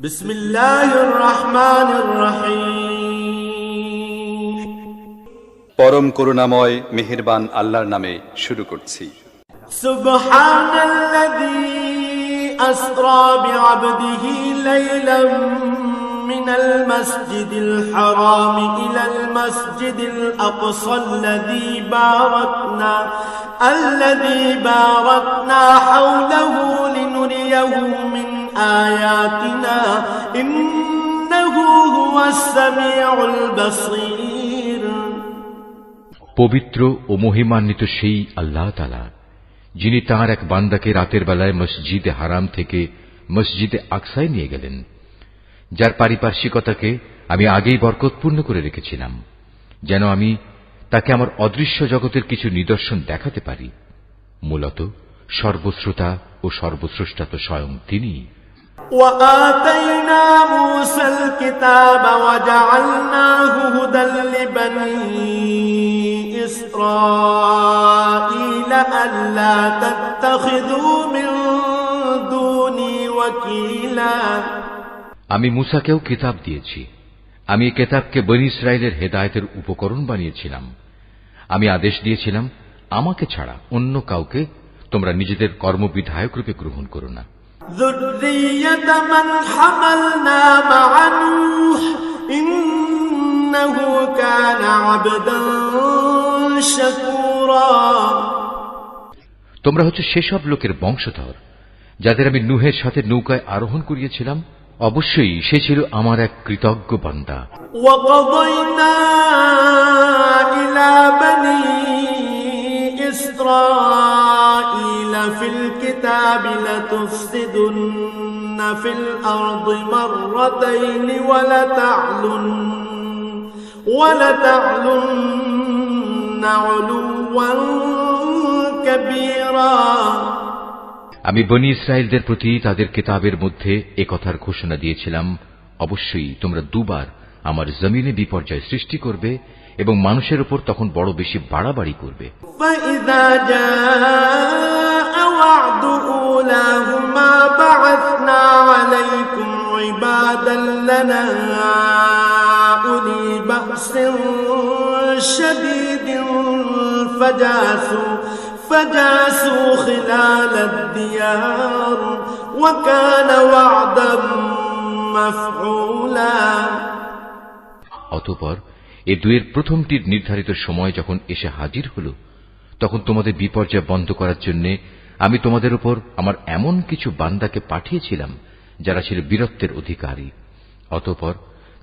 বিসমিল্লাহির রহমানির রহিম। পরম করুণাময় মেহেরবান আল্লাহর নামে শুরু করছি। সুবহানাল্লাযী আসরা বিআবদিহি লাইলাম মিনাল মাসজিদিল হারাম ইলাল মাসজিদিল আকসাল্লাযী বারাকনা হাওলাহু লিনুরিয়াহু মিন আয়াতিনা ইন্নাহু হুয়াস সামিউল বাসীর। পবিত্র ও মহিমান্বিত সেই আল্লাহ তাআলা, যিনি তাঁর এক বান্দাকে রাতের বেলায় মসজিদে হারাম থেকে মসজিদে আকসায় নিয়ে গেলেন, যার পারিপার্শ্বিকতাকে আমি আগেই বরকতপূর্ণ করে রেখেছিলাম, যেন আমি তাকে আমার অদৃশ্য জগতের কিছু নিদর্শন দেখাতে পারি। মূলত সর্বশ্রোতা ও সর্বস্রষ্টা তো স্বয়ং তিনি। وآتينا موسى الكتاب وجعلناه هدى لبني إسرائيل ألا تتخذوا من دوني وكيلا। আমি মূসাকেও কিতাব দিয়েছি। আমি এই কিতাবকে বনী ইসরায়েলের হেদায়েতের উপকরণ বানিয়েছিলাম। আমি আদেশ দিয়েছিলাম, আমাকে ছাড়া অন্য কাউকে তোমরা নিজেদের কর্মবিধায়ক রূপে গ্রহণ করো না। ذرية من حملنا مع نوح إنه كان عبدا شكورا। তোমরা হচ্ছে সেসব লোকের বংশধর যাদের আমি নূহের সাথে নৌকায় আরোহণ করিয়েছিলাম। অবশ্যই সে ছিল আমার এক কৃতজ্ঞ বান্দা। وقضينا إلى بني إسرائيل في الكتاب لتفسدن في الأرض مرتين ولتعلن علوا كبيرا। আমি বনী ইসরায়েলদের প্রতি তাদের কিতাবের মধ্যে একথার ঘোষণা দিয়েছিলাম, অবশ্যই তোমরা দুবার আমার জমিনে বিপর্যয় সৃষ্টি করবে এবং মানুষের উপর তখন বড় বেশি বাড়াবাড়ি করবে। فإذا جاء وعد أولاهما بعثنا عليكم عبادا لنا أولي بأس شديد فجاسوا خلال الديار وكان وعدا مفعولا। অতঃপর এ দুয়ের প্রথমটির নির্ধারিত সময় যখন এসে হাজির হল, তখন তোমাদের বিপর্যয় বন্ধ করার জন্য আমি তোমাদের উপর আমার এমন কিছু বান্দাকে পাঠিয়েছিলাম যারা ছিল বীরত্বের অধিকারী। অতঃপর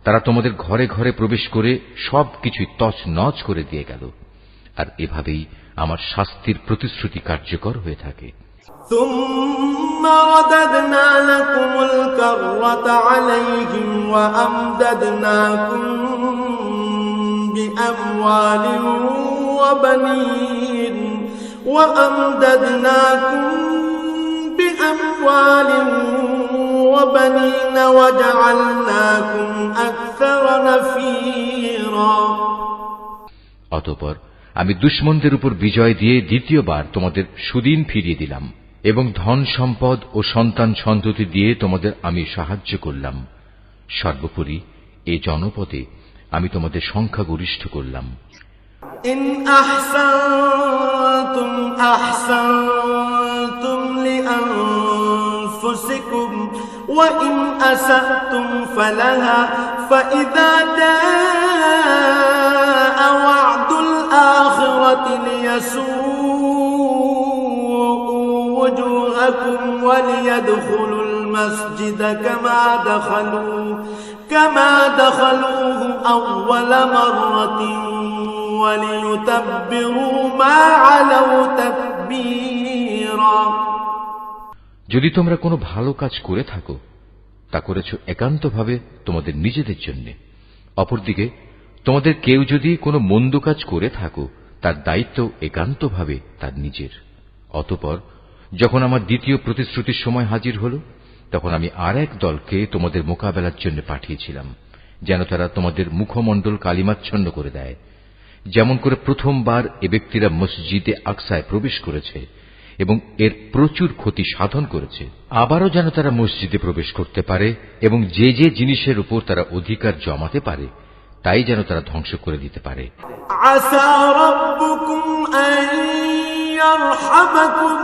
তারা তোমাদের ঘরে ঘরে প্রবেশ করে সবকিছুই তছনছ করে দিয়ে গেল। আর এভাবেই আমার শাস্তির প্রতিশ্রুতি কার্যকর হয়ে থাকে। ثم رددنا لكم الكرة عليهم وأمددناكم بأموال وبنين وجعلناكم أكثر نفيرا। অতঃপর আমি দুশমনদের উপর বিজয় দিয়ে দ্বিতীয়বার তোমাদের সুদিন ফিরিয়ে দিলাম এবং ধন সম্পদ ও সন্তান সন্ততি দিয়ে তোমাদের আমি সাহায্য করলাম। সর্বোপরি এ জনপদে আমি তোমাদের সংখ্যাগরিষ্ঠ করলাম। ইন আহসানতুম আহসানতুম লিআনফুসিকুম ওয়া ইন আসাতুম ফালাহা ফাইযা জাআ ওয়া'দুল আখিরাতি লিয়াসু'উ وجوهكم وليدخلوا المسجد كما دخلوه أول مرة وليتبروا ما علوا تتبيرا। যদি তোমরা কোনো ভালো কাজ করে থাকো, তা করেছ একান্তভাবে তোমাদের নিজেদের জন্য। অপরদিকে তোমাদের কেউ যদি কোনো মন্দ কাজ করে থাকো, তার দায়িত্ব একান্তভাবে তার নিজের। অতঃপর যখন আমার দ্বিতীয় প্রতিশ্রুতির সময় হাজির হল, তখন আমি আর এক দলকে তোমাদের মোকাবেলার জন্য পাঠিয়েছিলাম, যেন তারা তোমাদের মুখমণ্ডল কালিমাচ্ছন্ন করে দেয়। যেমন করে প্রথমবার এ ব্যক্তিরা মসজিদে আকসায় প্রবেশ করেছে, এবং এর প্রচুর ক্ষতি সাধন করেছে। আবারও যেন তারা মসজিদে প্রবেশ করতে পারে এবং যে যে জিনিসের উপর তারা অধিকার জমাতে পারে তাই যেন তারা ধ্বংস করে দিতে পারে। আসা রাব্বুকুম আন ইয়ারহামাকুম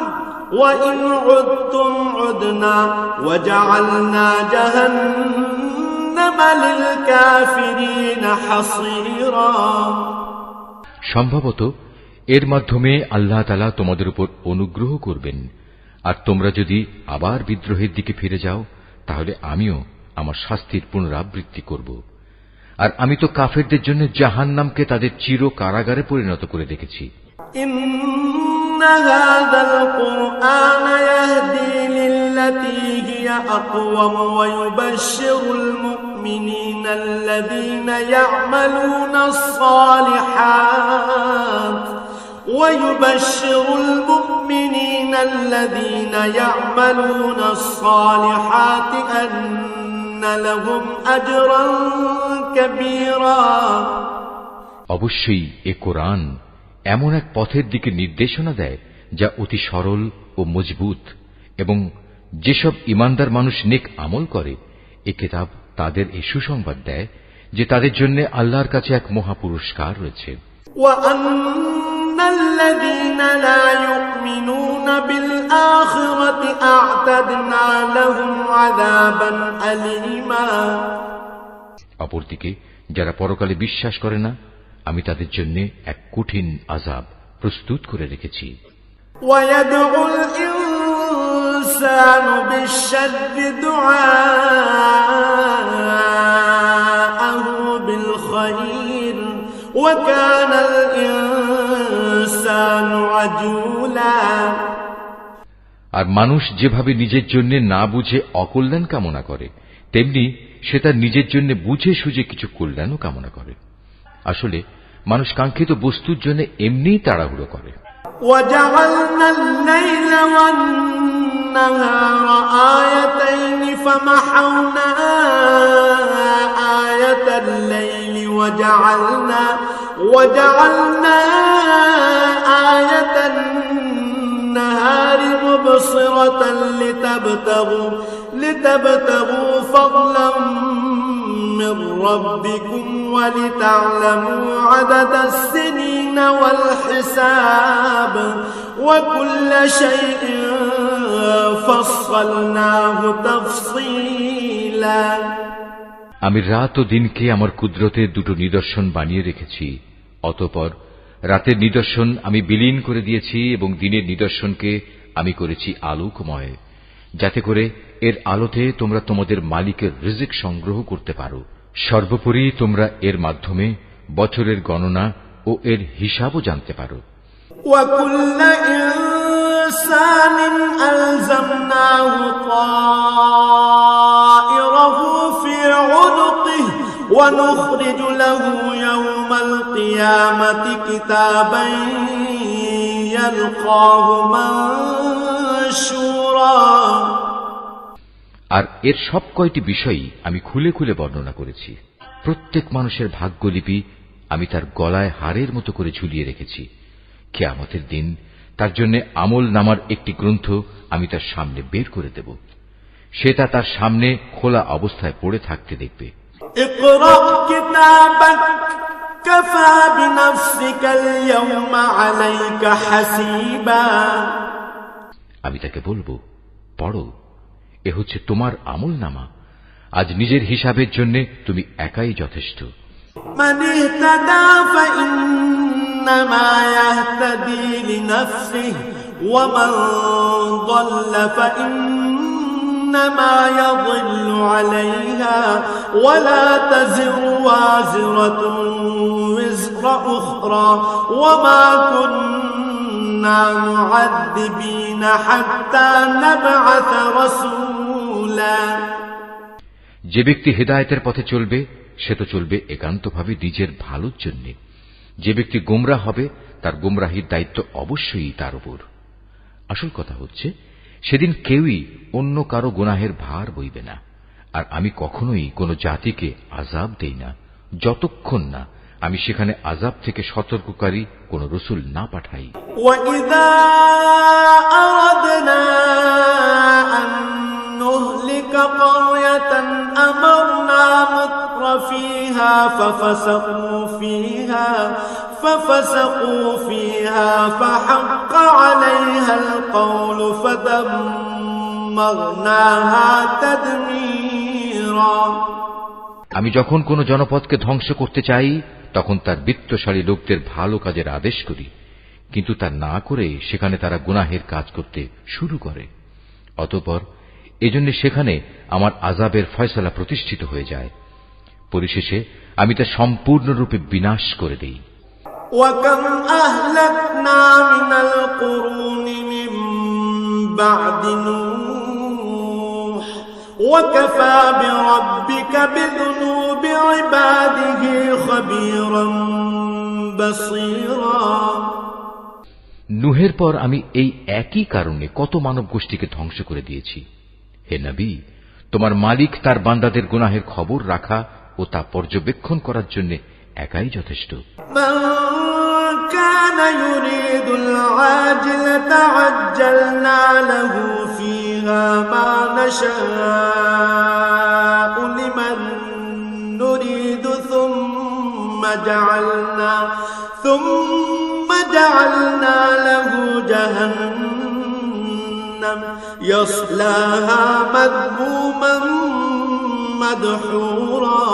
ওয়া ইন উদতুম উদনা ওয়া জাআলনা জাহান্নামা লিল কাফিরিন হাসীরা। সম্ভবত এর মাধ্যমে আল্লাহ তাআলা তোমাদের উপর অনুগ্রহ করবেন, আর তোমরা যদি আবার বিদ্রোহের দিকে ফিরে যাও তাহলে আমিও আমার শাস্তির পুনরাবৃত্তি করব। আর আমি তো কাফেরদের জন্য জাহান্নামকে তাদের চির কারাগারে পরিণত করে রেখেছি। ইন্না হাযাল কুরআন ইয়াহদি লিল্লাতী হিয়া আকওয়াম ওয়া ইউবাশশিরুল মুমিনিনা আল্লাযীনা ইয়া'মালুনাস সালিহাত ويبشر المؤمنين الذين يعملون الصالحات أن لهم أجرا كبيرا। অবশ্যই এ কোরআন এমন এক পথের দিকে নির্দেশনা দেয় যা অতি সরল ও মজবুত, এবং যেসব ঈমানদার মানুষ নেক আমল করে এ কিতাব তাদের এই সুসংবাদ দেয় যে তাদের জন্য আল্লাহর কাছে এক মহা পুরস্কার রয়েছে। الذين لا يؤمنون بالآخرة أعتدنا لهم عذابا أليما। অপরদিকে যারা পরকালে বিশ্বাস করে না আমি তাদের জন্য এক কঠিন আযাব প্রস্তুত করে রেখেছি। ويدعو الإنسان بالشر دعاءه بالخير وكان الإنسان عجولا। আর মানুষ যেভাবে নিজের জন্য না বুঝে অকল্যাণ কামনা করে তেমনি সে তার নিজের জন্য বুঝে সুঝে কিছু কল্যাণও কামনা করে। আসলে মানুষ কাঙ্ক্ষিত বস্তুর জন্য এমনিই তাড়াহুড়ো করে। وجعلنا الليل والنهار آيتين فمحونا آية الليل وجعلنا آية النهار مبصرة لتبتغوا فضلا من ربكم ولتعلموا عدد السنين والحساب وكل شيء فصلناه تفصيلا। আমি রাত ও দিনকে আমার কুদরতের দুটো নিদর্শন বানিয়ে রেখেছি, অতঃপর রাতের নিদর্শন আমি বিলীন করে দিয়েছি এবং দিনের নিদর্শনকে আমি করেছি আলোকময়, যাতে করে এর আলোতে তোমরা তোমাদের মালিকের রিজিক সংগ্রহ করতে পারো। সর্বোপরি তোমরা এর মাধ্যমে বছরের গণনা ও এর হিসাবও জানতে পারো। وَكُلَّ إِنسَانٍ أَلْزَمْنَاهُ طَائِرَهُ فِي عُنُقِهِ وَنُخْرِجُ لَهُ يَوْمَ الْقِيَامَةِ كِتَابًا يَلْقَاهُ مَنشُورًا। আর এর সব কয়টি বিষয়ই আমি খুলে খুলে বর্ণনা করেছি। প্রত্যেক মানুষের ভাগ্যলিপি আমি তার গলায় হারের মতো করে ঝুলিয়ে রেখেছি। কিয়ামতের দিন তার জন্য আমল নামার একটি গ্রন্থ আমি তার সামনে বের করে দেব। সে তা তার সামনে খোলা অবস্থায় পড়ে থাকতে দেখবে। اقرأ كتابك كفى بنفسك اليوم عليك حسيبا। আমি তাকে বলবো, পড়ো, এ হচ্ছে তোমার আমল নামা, আজ নিজের হিসাবের জন্য তুমি একাই যথেষ্ট। من اهتدى فإنما يهتدي لنفسه ومن ضل فإنما يضل عليها ولا تزر وازرة وزر أخرى وما كنا معذبين حتى نبعث رسولا। যে ব্যক্তি হেদায়েতের পথে চলবে সে তো চলবে একান্তভাবে নিজের ভালোর জন্য। যে ব্যক্তি গোমরাহ হবে তার গোমরাহির দায়িত্ব অবশ্যই তার উপর। আসল কথা হচ্ছে সেদিন কেউই অন্য কারো গুনাহের ভার বইবে না। আর আমি কখনোই কোনো জাতিকে আযাব দেই না যতক্ষণ না আমি সেখানে আযাব থেকে সতর্ককারী কোন রাসূল না পাঠাই। وَإِذَا أَرَدْنَا أَن نُّهْلِكَ قَرْيَةً أَمَرْنَا مُتْرَفِيهَا فَفَسَقُوا فِيهَا فَحَقَّ عَلَيْهَا الْقَوْلُ فَدَمَّرْنَاهَا تَدْمِيرًا। আমি যখন কোন জনপদকে ধ্বংস করতে চাই তখন তার বিত্তশালী লোকদের ভালো কাজের আদেশ করি, কিন্তু তা না করে সেখানে তারা গুনাহের কাজ করতে শুরু করে। অতঃপর এজন্য সেখানে আমার আযাবের ফয়সালা প্রতিষ্ঠিত হয়ে যায়। পরিশেষে আমি তা সম্পূর্ণরূপে বিনাশ করে দেই। وَكَمْ أَهْلَكْنَا مِنَ الْقُرُونِ مِنْ بَعْدِ نُوحٍ وَكَفَى بِرَبِّكَ بِذُنُوبِ عِبَادِهِ خَبِيرًا بَصِيرًا। নূহের পর আমি এই একই কারণে কত মানব গোষ্ঠীকে ধ্বংস করে দিয়েছি। হে নবী, তোমার মালিক তার বান্দাদের গুনাহের খবর রাখা ও তা পর্যবেক্ষণ করার জন্য একাই যথেষ্ট। من كان يريد العاجلة عجلنا له فيها ما نشاء لمن نريد ثم جعلنا له جهنم يصلاها مذموما مدحورا।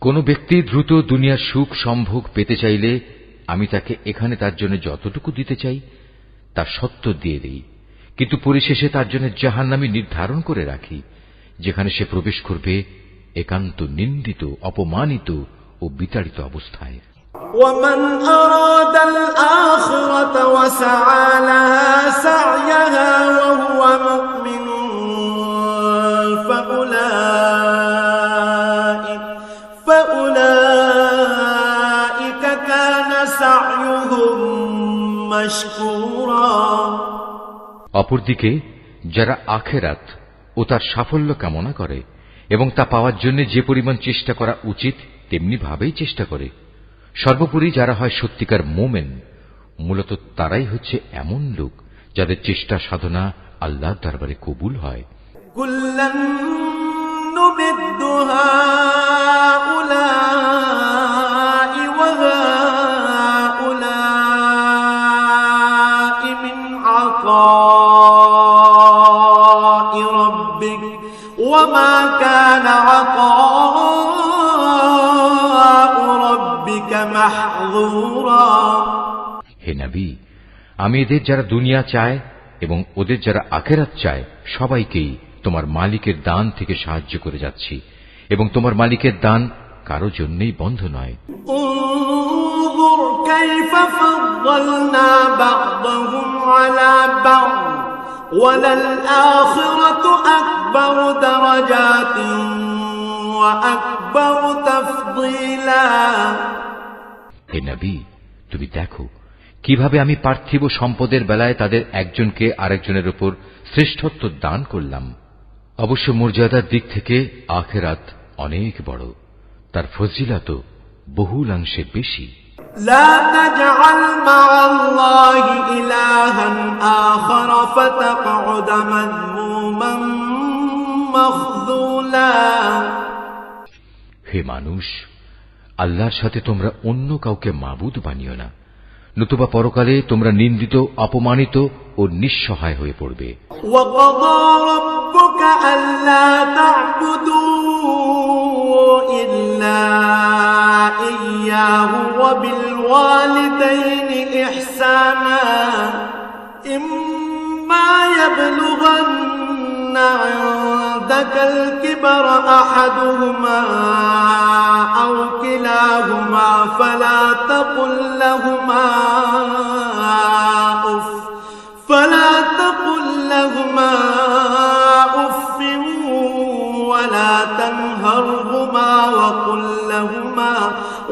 কোন ব্যক্তি দ্রুত দুনিয়ার সুখ সম্ভোগ পেতে চাইলে আমি তাকে এখানে তার জন্য যতটুকু দিতে চাই তা সত্য দিয়ে দেই, কিন্তু পরিশেষে তার জন্য জাহান্নামী নির্ধারণ করে রাখি, যেখানে সে প্রবেশ করবে একান্ত নিন্দিত, অপমানিত ও বিতাড়িত অবস্থায়। ومن أراد الآخرة وسعى لها سعيها وهو مؤمن فأولئك كان سعيهم مشكورا। অপরদিকে যারা আখিরাত ও তার সাফল্য কামনা করে এবং তা পাওয়ার জন্য যে পরিমাণ চেষ্টা করা উচিত তেমনি ভাবেই চেষ্টা করে, সর্বোপরি যারা হয় সত্যিকার মোমেন, মূলত তারাই হচ্ছে এমন লোক যাদের চেষ্টা সাধনা আল্লাহর দরবারে কবুল হয়। কুল্লান নুমিদ্দু হাউলাই ওয়া হাউলাই মিন আতাই রাব্বিক ওয়া মা কানা হে নবী, আমি এদের যারা দুনিয়া চায় এবং ওদের যারা আখিরাত চায় সবাইকেই তোমার মালিকের দান থেকে সাহায্য করে যাচ্ছি, এবং তোমার মালিকের দান কারো জন্যই বন্ধ নয়। انظر كيف فضلنا بعضهم على بعض وللآخرة أكبر درجات وأكبر تفضيلا। হে নবী, তুমি দেখো কিভাবে আমি পার্থিব সম্পদের বেলায় তাদের একজনকে আরেকজনের উপর শ্রেষ্ঠত্ব দান করলাম। অবশ্য মর্যাদার দিক থেকে আখিরাত অনেক বড়, তার ফজিলত বহুলাংশে বেশি। لا تجعل مع الله إلها آخر فتقعد مذموما مخذولا। হে মানুষ, আল্লাহর সাথে তোমরা অন্য কাউকে মাবুদ বানিও না, নতুবা পরকালে তোমরা নিন্দিত, অপমানিত ও নিঃসহায় হয়ে পড়বে। وَقَضَى رَبُّكَ أَلَّا تَعْبُدُوا إِلَّا إِيَّاهُ وَبِالْوَالِدَيْنِ إِحْسَانًا إِمَّا يَبْلُغَنَّ عِندَكَ الْكِبَرَ أَحَدُهُمَا أَوْ كِلَاهُمَا فَلَا تَقُل لَّهُمَا أُفٍّ ولا تنهرهما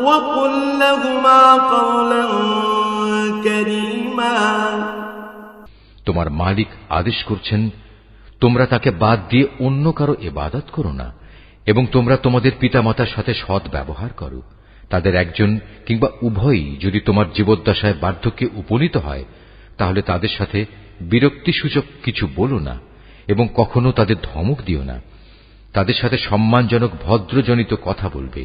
وقل لهما قولا كريما। তোমার মালিক আদেশ করছেন, তোমরা তাকে বাদ দিয়ে অন্য কারো ইবাদত করো না, এবং তোমরা তোমাদের পিতামাতার সাথে সৎ ব্যবহার করো, তাদের একজন কিংবা উভয়ই যদি তোমার জীবদ্দশায় বার্ধক্যে উপনীত হয়, তাহলে তাদের সাথে বিরক্তিসূচক কিছু বলো না এবং কখনো তাদের ধমক দিও না। তাদের সাথে সম্মানজনক ভদ্রজনিত কথা বলবে।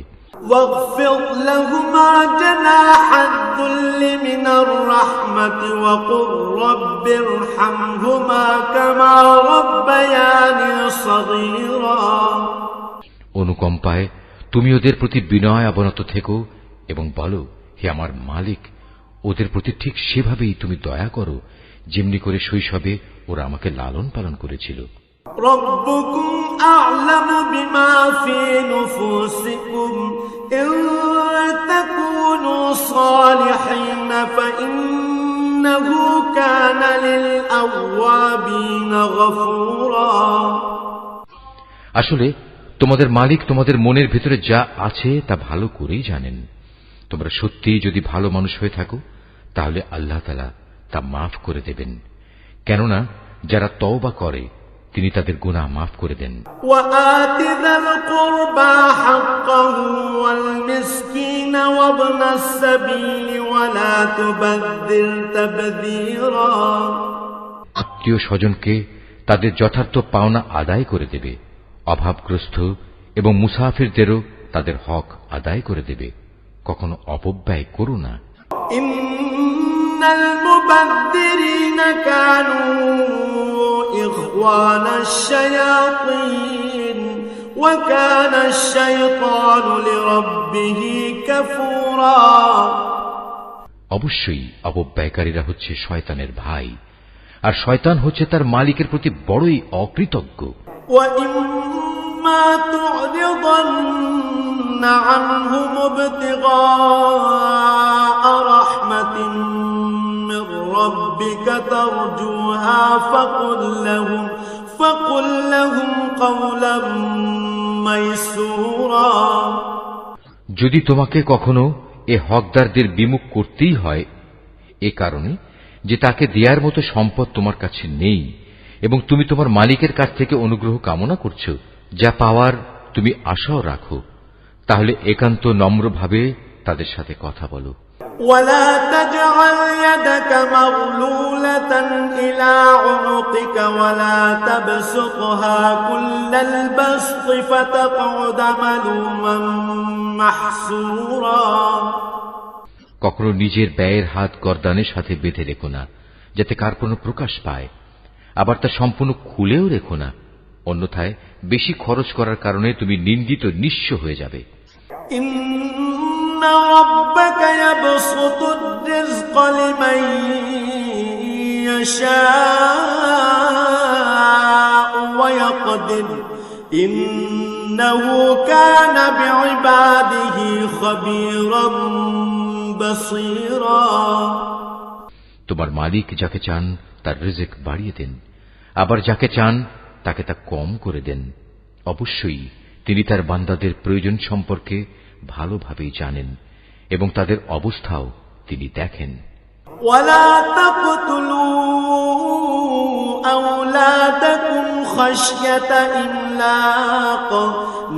واخفض لهما جناح الذل من الرحمة وقل رب ارحمهما كما ربياني صغيرا। অনুকম্পায় তুমি ওদের প্রতি বিনয় অবনত থেকো এবং বলো, হে আমার মালিক, ওদের প্রতি ঠিক সেভাবেই তুমি দয়া করো যেমনি করে শৈশবে ওরা আমাকে লালন পালন করেছিল। ربكم أعلم بما في نفوسكم إن تكونوا صالحين فإنه كان للأوابين غفورا। আসলে তোমাদের মালিক তোমাদের মনের ভিতরে যা আছে তা ভালো করেই জানেন। তোমরা সত্যিই যদি ভালো মানুষ হয়ে থাকো তাহলে আল্লাহ তাআলা তা মাফ করে দেবেন, কেননা যারা তওবা করে তিনি তাদের গুনাহ মাফ করে দেন। وآت ذا القربى حقه والمسكين وابن السبيل ولا تبذر تبذيرا। আত্মীয় স্বজনকে তাদের যথার্থ পাওনা আদায় করে দেবে, অভাবগ্রস্ত এবং মুসাফিরদেরও তাদের হক আদায় করে দেবে, কখনো অপব্যয় করো না। ইন্নাল মুবাদদিরিনা কানু ইখওয়ানাশ শায়াতিন ওয়া কানাশ শাইতানু লিরাব্বিহি কাফুরা। অবশ্যই অপব্যয়কারীরা হচ্ছে শয়তানের ভাই, আর শয়তান হচ্ছে তার মালিকের প্রতি বড়ই অকৃতজ্ঞ। وَإِمَّا تُعْرِضَنَّ عَنْهُمُ ابْتِغَاءَ رَحْمَةٍ مِّن رَّبِّكَ تَرْجُوهَا فَقُل لَّهُمْ قَوْلًا مَّيْسُورًا। যদি তোমাকে কখনো এ হকদারদের বিমুখ করতেই হয়, এ কারণে যে তাকে দেয়ার মতো সম্পদ তোমার কাছে নেই এবং তুমি তোমার মালিকের কাছ থেকে অনুগ্রহ কামনা করছো, যা পাওয়ার তুমি আশাও রাখো, তাহলে একান্ত নম্রভাবে তাদের সাথে কথা বলো। ولا تجعل يدك مغلولة إلى عنقك ولا تبسطها كل البسط فتقعد ملوما محسورا। কখনো নিজের ব্যয়ের হাত গর্দানের সাথে বেঁধে রেখো না, যাতে কার কোনো প্রকাশ পায়, আবার তা সম্পূর্ণ খুলেও রেখো না, অন্যথায় বেশি খরচ করার কারণে তুমি নিন্দিত নিঃস্ব হয়ে যাবে। ইন্না রাব্বাকা ইয়াবসুতুর রিজকা লিমান ইয়াশাউ ওয়া ইয়াকদির ইন্নাহু কানা বিইবাদিহি খাবীরান বাসীরা। তোমার মালিক যাকে চান তার রিজিক বাড়িয়ে দেন, আবার যাকে চান তাকে তা কম করে দেন। অবশ্যই তিনি তার বান্দাদের প্রয়োজন সম্পর্কে ভালোভাবেই জানেন এবং তাদের অবস্থাও তিনি দেখেন। ওয়ালা তাকতুলু আওলাদাকুম খাশয়াতা ইমলাক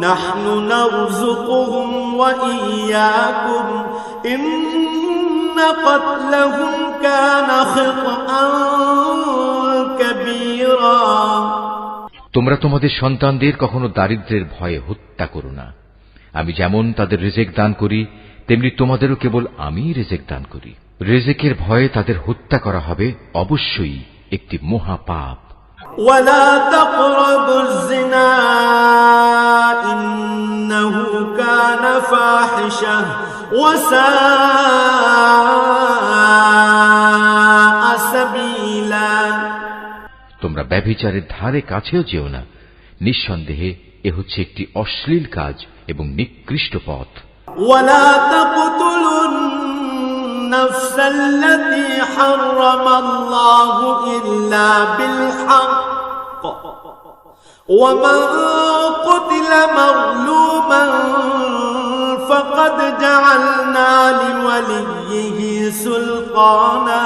নাহনু নারযুকুহুম ওয়া ইয়্যাকুম ইন্না ক্বাতলাহুম কানা খিতআন কাবীরা। তোমরা তোমাদের সন্তানদের কখনো দারিদ্র্যের ভয়ে হত্যা করো না। আমি যেমন তাদের রিজিক দান করি, তেমনি তোমাদেরও কেবল আমিই রিজিক দান করি। রিজিকের ভয়ে তাদের হত্যা করা হবে অবশ্যই একটি মহা পাপ। ওয়ালা তাকরাবুজ জিনা ইন্নাহু কানা ফাহিশা ওয়া সাআ সাবিলা। তোমরা ব্যভিচারের ধারে কাছেও যেও না, নিঃসন্দেহে এ হচ্ছে একটি অশ্লীল কাজ এবং নিকৃষ্ট পথ। ওয়ালা তাকতুলুন নাফসাল্লাতী হারামাল্লাহু ইল্লা বিল হক ওয়া মান কুতিলা মাযলুমান ফাকাদ জাআলনা লিওয়ালিয়্যিহি সুলতানা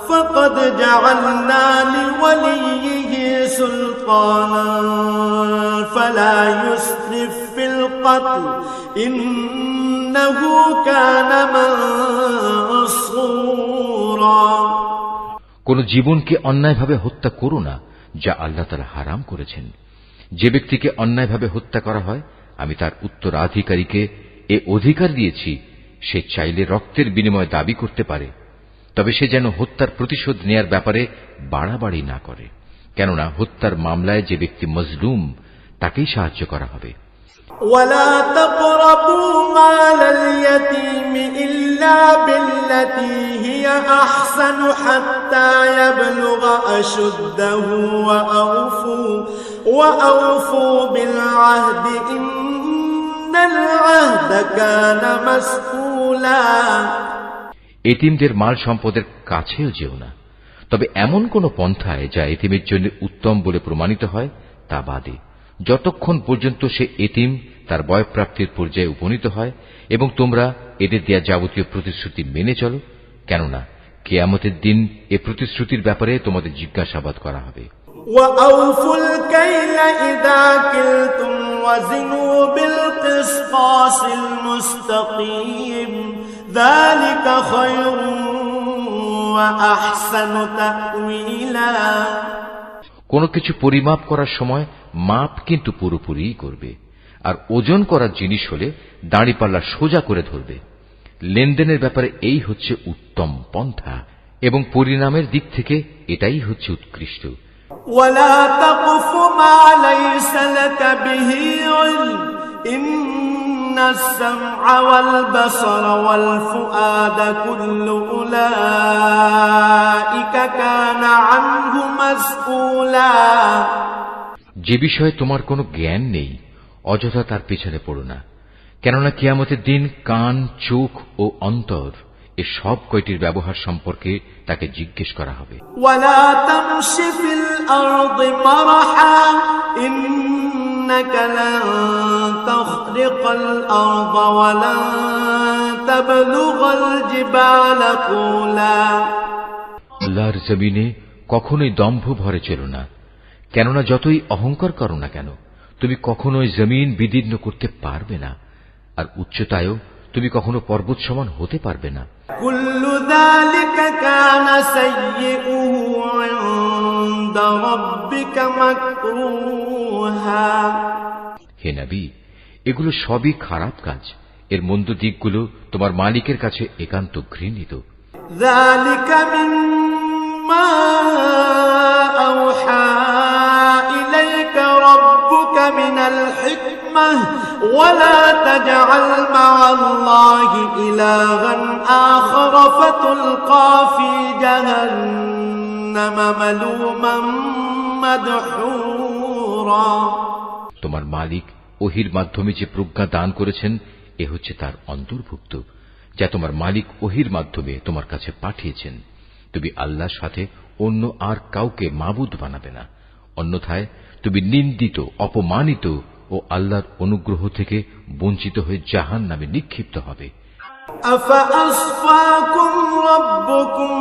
فقد جعلنا لوليه سلطانا فلا يسرف في القتل إنه كان منصورا কোন জীবনকে অন্যায়ভাবে হত্যা করো না, যা আল্লাহ তাআলা হারাম করেছেন। যে ব্যক্তিকে অন্যায়ভাবে হত্যা করা হয়, আমি তার উত্তরাধিকারীকে এ অধিকার দিয়েছি, সে চাইলে রক্তের বিনিময়ে দাবি করতে পারে, তবে সে যেন হত্যার প্রতিশোধ নেয়ার ব্যাপারে বাড়াবাড়ি না করে, কেননা হত্যার মামলায় যে ব্যক্তি মজলুম তাকেই সাহায্য করা হবে। ولا تقربوا مال اليتيم إلا بالتي هي أحسن حتى يبلغ أشده وأوفوا بالعهد إن العهد كان مسؤولا এতিমদের মাল সম্পদের কাছেও যেও না, তবে এমন কোন পন্থায় যা এতিমের জন্য উত্তম বলে প্রমাণিত হয় তা বাদে, যতক্ষণ পর্যন্ত সে এতিম তার বয়প্রাপ্তির পর্যায়ে উপনীত হয়, এবং তোমরা এদের দেয়া যাবতীয় প্রতিশ্রুতি মেনে চলো, কেননা কিয়ামতের দিন এ প্রতিশ্রুতির ব্যাপারে তোমাদের জিজ্ঞাসাবাদ করা হবে। وأوفوا الكيل إذا كلتم وزنوا بالقسطاس المستقيم ذلك خير وأحسن تأويلا কোনো কিছু পরিমাপ করার সময় মাপ কিন্তু পুরোপুরি করবে, আর ওজন করার জিনিস হলে দাঁড়িপাল্লা সোজা করে ধরবে। লেনদেনের ব্যাপারে এই হচ্ছে উত্তম পন্থা, এবং পরিণামের দিক থেকে এটাই হচ্ছে উৎকৃষ্ট। ولا تقف ما ليس لك به علم إن السمع والبصر والفؤاد كل أولئك كان عنه مسؤولا যে বিষয়ে তোমার কোনো জ্ঞান নেই, অযথা তার পেছনে পড়ো না, কেননা কিয়ামতের দিন কান, চোখ ও অন্তর এ সব কয়টির ব্যবহার সম্পর্কে তাকে জিজ্ঞেস করা হবে। ولا تمش في الأرض مرحا إنك لن تخرق الأرض ولن تبلغ الجبال طولا আল্লাহর জমিনে কখনোই দম্ভ ভরে চলো না, কেননা যতই অহংকার করো না কেন, তুমি কখনোই জমিন বিদীর্ণ করতে পারবে না, আর উচ্চতায়ও তুমি কখনো পর্বত সমান হতে পারবে না। كل ذلك كان سيئه عند ربك مكروها হে নবী, এগুলো সবই খারাপ কাজ, এর মন্দ দিকগুলো তোমার মালিকের কাছে একান্ত ঘৃণিত। ذلك مما أوحى إليك ربك من الحكمة ولا تجعل مع الله إلها آخر فتلقى في جهنم ملوما مدحورا তোমার মালিক ওহির মাধ্যমে যে প্রজ্ঞা দান করেছেন, এ হচ্ছে তার অন্তর্ভুক্ত, যা তোমার মালিক ওহির মাধ্যমে তোমার কাছে পাঠিয়েছেন। তুমি আল্লাহর সাথে অন্য আর কাউকে মাবুদ বানাবে না, অন্যথায় তুমি নিন্দিত, অপমানিত ও আল্লাহর অনুগ্রহ থেকে বঞ্চিত হয়ে জাহান্নামে নিক্ষিপ্ত হবে। أفأصفاكم ربكم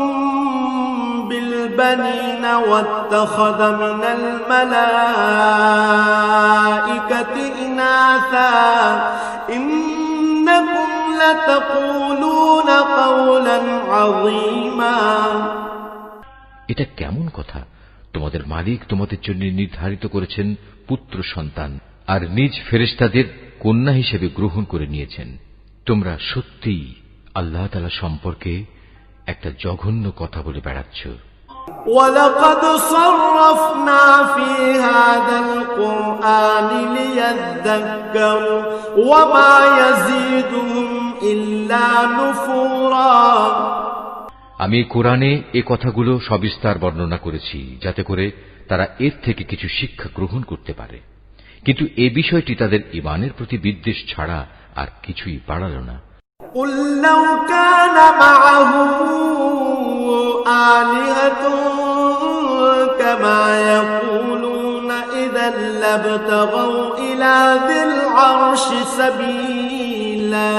بالبنين واتخذ من الملائكة إناثا إنكم لتقولون قولا عظيما এটা কেমন কথা? তোমাদের মালিক তোমাদের জন্য নির্ধারিত করেছেন পুত্র সন্তান, আর নিজ ফেরেশতাদের কন্যা হিসেবে গ্রহণ করে নিয়েছেন। তোমরা সত্যিই আল্লাহ তাআলা সম্পর্কে একটা জঘন্য কথা বলে বেড়াচ্ছ। وَلَقَدْ صَرَّفْنَا فِي هَذَا الْقُرْآنِ لِيَذَّكَّرُوا وَمَا يَزِيدُهُمْ إِلَّا نُفُورًا আমি কোরআনে এ কথাগুলো সবিস্তার বর্ণনা করেছি, যাতে করে তারা এর থেকে কিছু শিক্ষা গ্রহণ করতে পারে, কিন্তু এ বিষয়টি তাদের ঈমানের প্রতি বিদ্বেষ ছাড়া আর কিছুই বাড়াল না। قُل لَّوْ كَانَ مَعَهُ آلِهَةٌ كَمَا يَقُولُونَ إِذًا لَّابْتَغَوْا إِلَىٰ ذِي الْعَرْشِ سَبِيلًا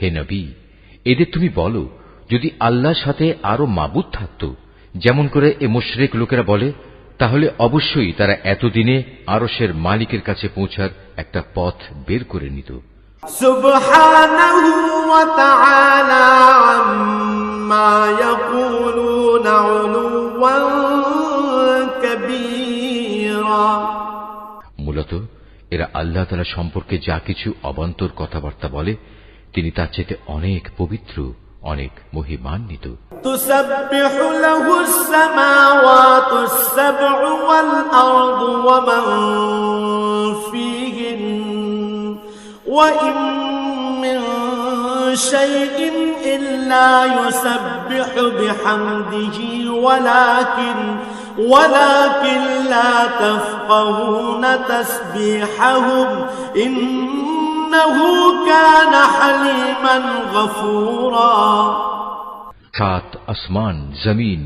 হে নবী, এদের তুমি বলো, যদি আল্লাহর সাথে আরো মাবুদ থাকত, যেমন করে এ মুশরিক লোকেরা বলে, তাহলে অবশ্যই তারা এতদিনে আরশের মালিকের কাছে পৌঁছার একটা পথ বের করে নিত। সুবহানাহু ওয়া তাআলা আম্মা ইয়াকুলুন উলুওয়ান কাবীরা। মূলত এরা আল্লাহ তাআলা সম্পর্কে যা কিছু অবান্তর কথাবার্তা বলে তিনি তার চেয়ে অনেক পবিত্র, অনেক মহিমান্বিত। তুসাব্বিহু লাহুস সামাওয়াতুস সাব'উ ওয়াল আরদু ওয়া মান ফীহিন ওয়া ইন মিন শাইইন ইল্লা ইউসাব্বিহু বিহামদিহি ওয়ালাকিন লা তাফকাহুনা তাসবিহাহুম ইন্নাহু কানা হালিমান গফুরা। সাত আসমান, জমিন,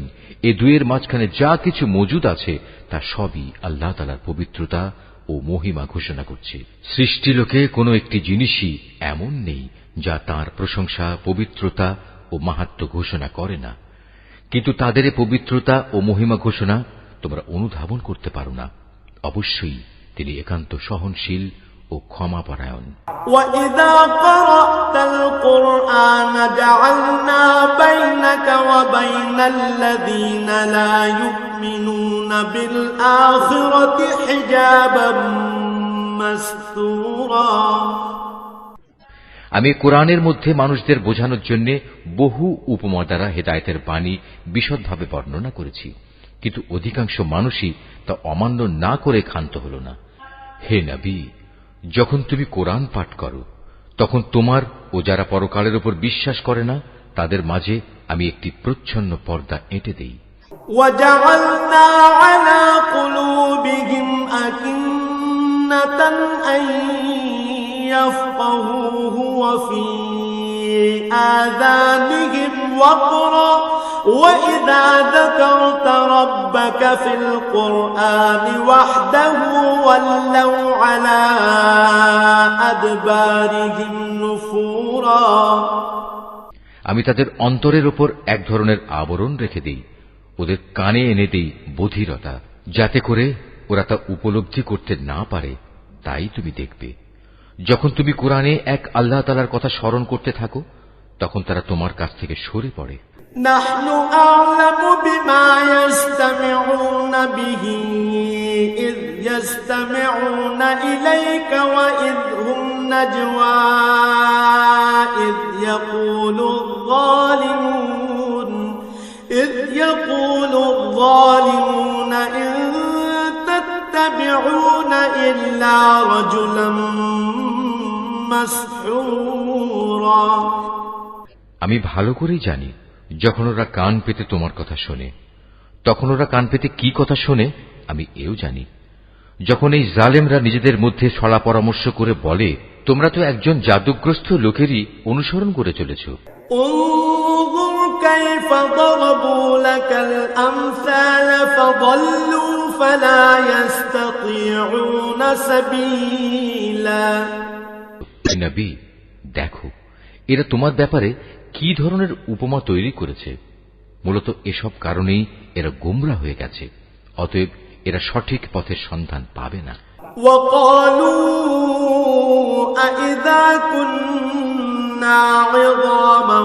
এ দুয়ের মাঝখানে যা কিছু মজুদ আছে তা সবই আল্লাহ তাআলার পবিত্রতা ও মহিমা ঘোষণা করছে। সৃষ্টিলোকে কোনো একটি জিনিসই এমন নেই যা তার প্রশংসা, পবিত্রতা ও মাহাত্ম্য ঘোষণা করে না, কিন্তু তাদের পবিত্রতা ও মহিমা ঘোষণা তোমরা অনুধাবন করতে পারো না। অবশ্যই তিনি একান্ত সহনশীল ও ক্ষমাপরায়ণ। وَإِذَا قَرَأْتَ الْقُرْآنَ جَعَلْنَا بَيْنَكَ وَبَيْنَ الَّذِينَ لَا يُؤْمِنُونَ بِالْآخِرَةِ حِجَابًا مَسْتُورًا। আমি কোরআনের মধ্যে মানুষদের বোঝানোর জন্য বহু উপমা দ্বারা হেদায়েতের বাণী বিশদভাবে বর্ণনা করেছি, কিন্তু অধিকাংশ মানুষই তা অমান্য না করে ক্ষান্ত হল না। হে নবী, যখন তুমি কোরআন পাঠ করো তখন তোমার ও যারা পরকালের উপর বিশ্বাস করে না তাদের মাঝে আমি একটি প্রচ্ছন্ন পর্দা এঁটে দেই। وَجَعَلْنَا عَلَى قُلُوبِهِمْ أَكِنَّةً أَن يَفْقَهُوهُ وَفِي آذَانِهِمْ وَقْرًا وَإِذَا ذَكَرْتَ رَبَّكَ فِي الْقُرْآنِ وَحْدَهُ وَلَّوْا عَلَى أَدْبَارِهِمْ نُفُورًا। আমি তাদের অন্তরের উপর এক ধরনের আবরণ রেখে দেই, ওদের কানে এনে দেই বধিরতা, যাতে করে ওরা তা উপলব্ধি করতে না পারে। তাই তুমি দেখবে যখন তুমি কোরআনে এক আল্লাহ তাআলার কথা স্মরণ করতে থাকো তখন তারা তোমার কাছ থেকে সরে পড়ে। نحن أعلم بما يستمعون به إذ يستمعون إليك وإذ هم نجوى إذ يقول الظالمون إن تتبعون إلا رجلا مسحورا। আমি ভালো করেই জানি যখন ওরা কান পেতে তোমার কথা শোনে তখন ওরা কান পেতে কি কথা শোনে আমি এও জানি। যখন এই জালেমরা নিজেদের মধ্যে ছড়া পরামর্শ করে বলে তোমরা তো একজন জাদুগ্রস্ত লোকেরই অনুসরণ করে চলেছ। انظر كيف ضربوا لك الأمثال فضلوا فلا يستطيعون سبيلا। নবী, দেখো এরা তোমার ব্যাপারে কি ধরনের উপমা তৈরি করেছে। মূলত এসব কারণেই এরা গোমরাহ হয়ে গেছে, অতএব এরা সঠিক পথের সন্ধান পাবে না। وقالوا أإذا كنا عظاما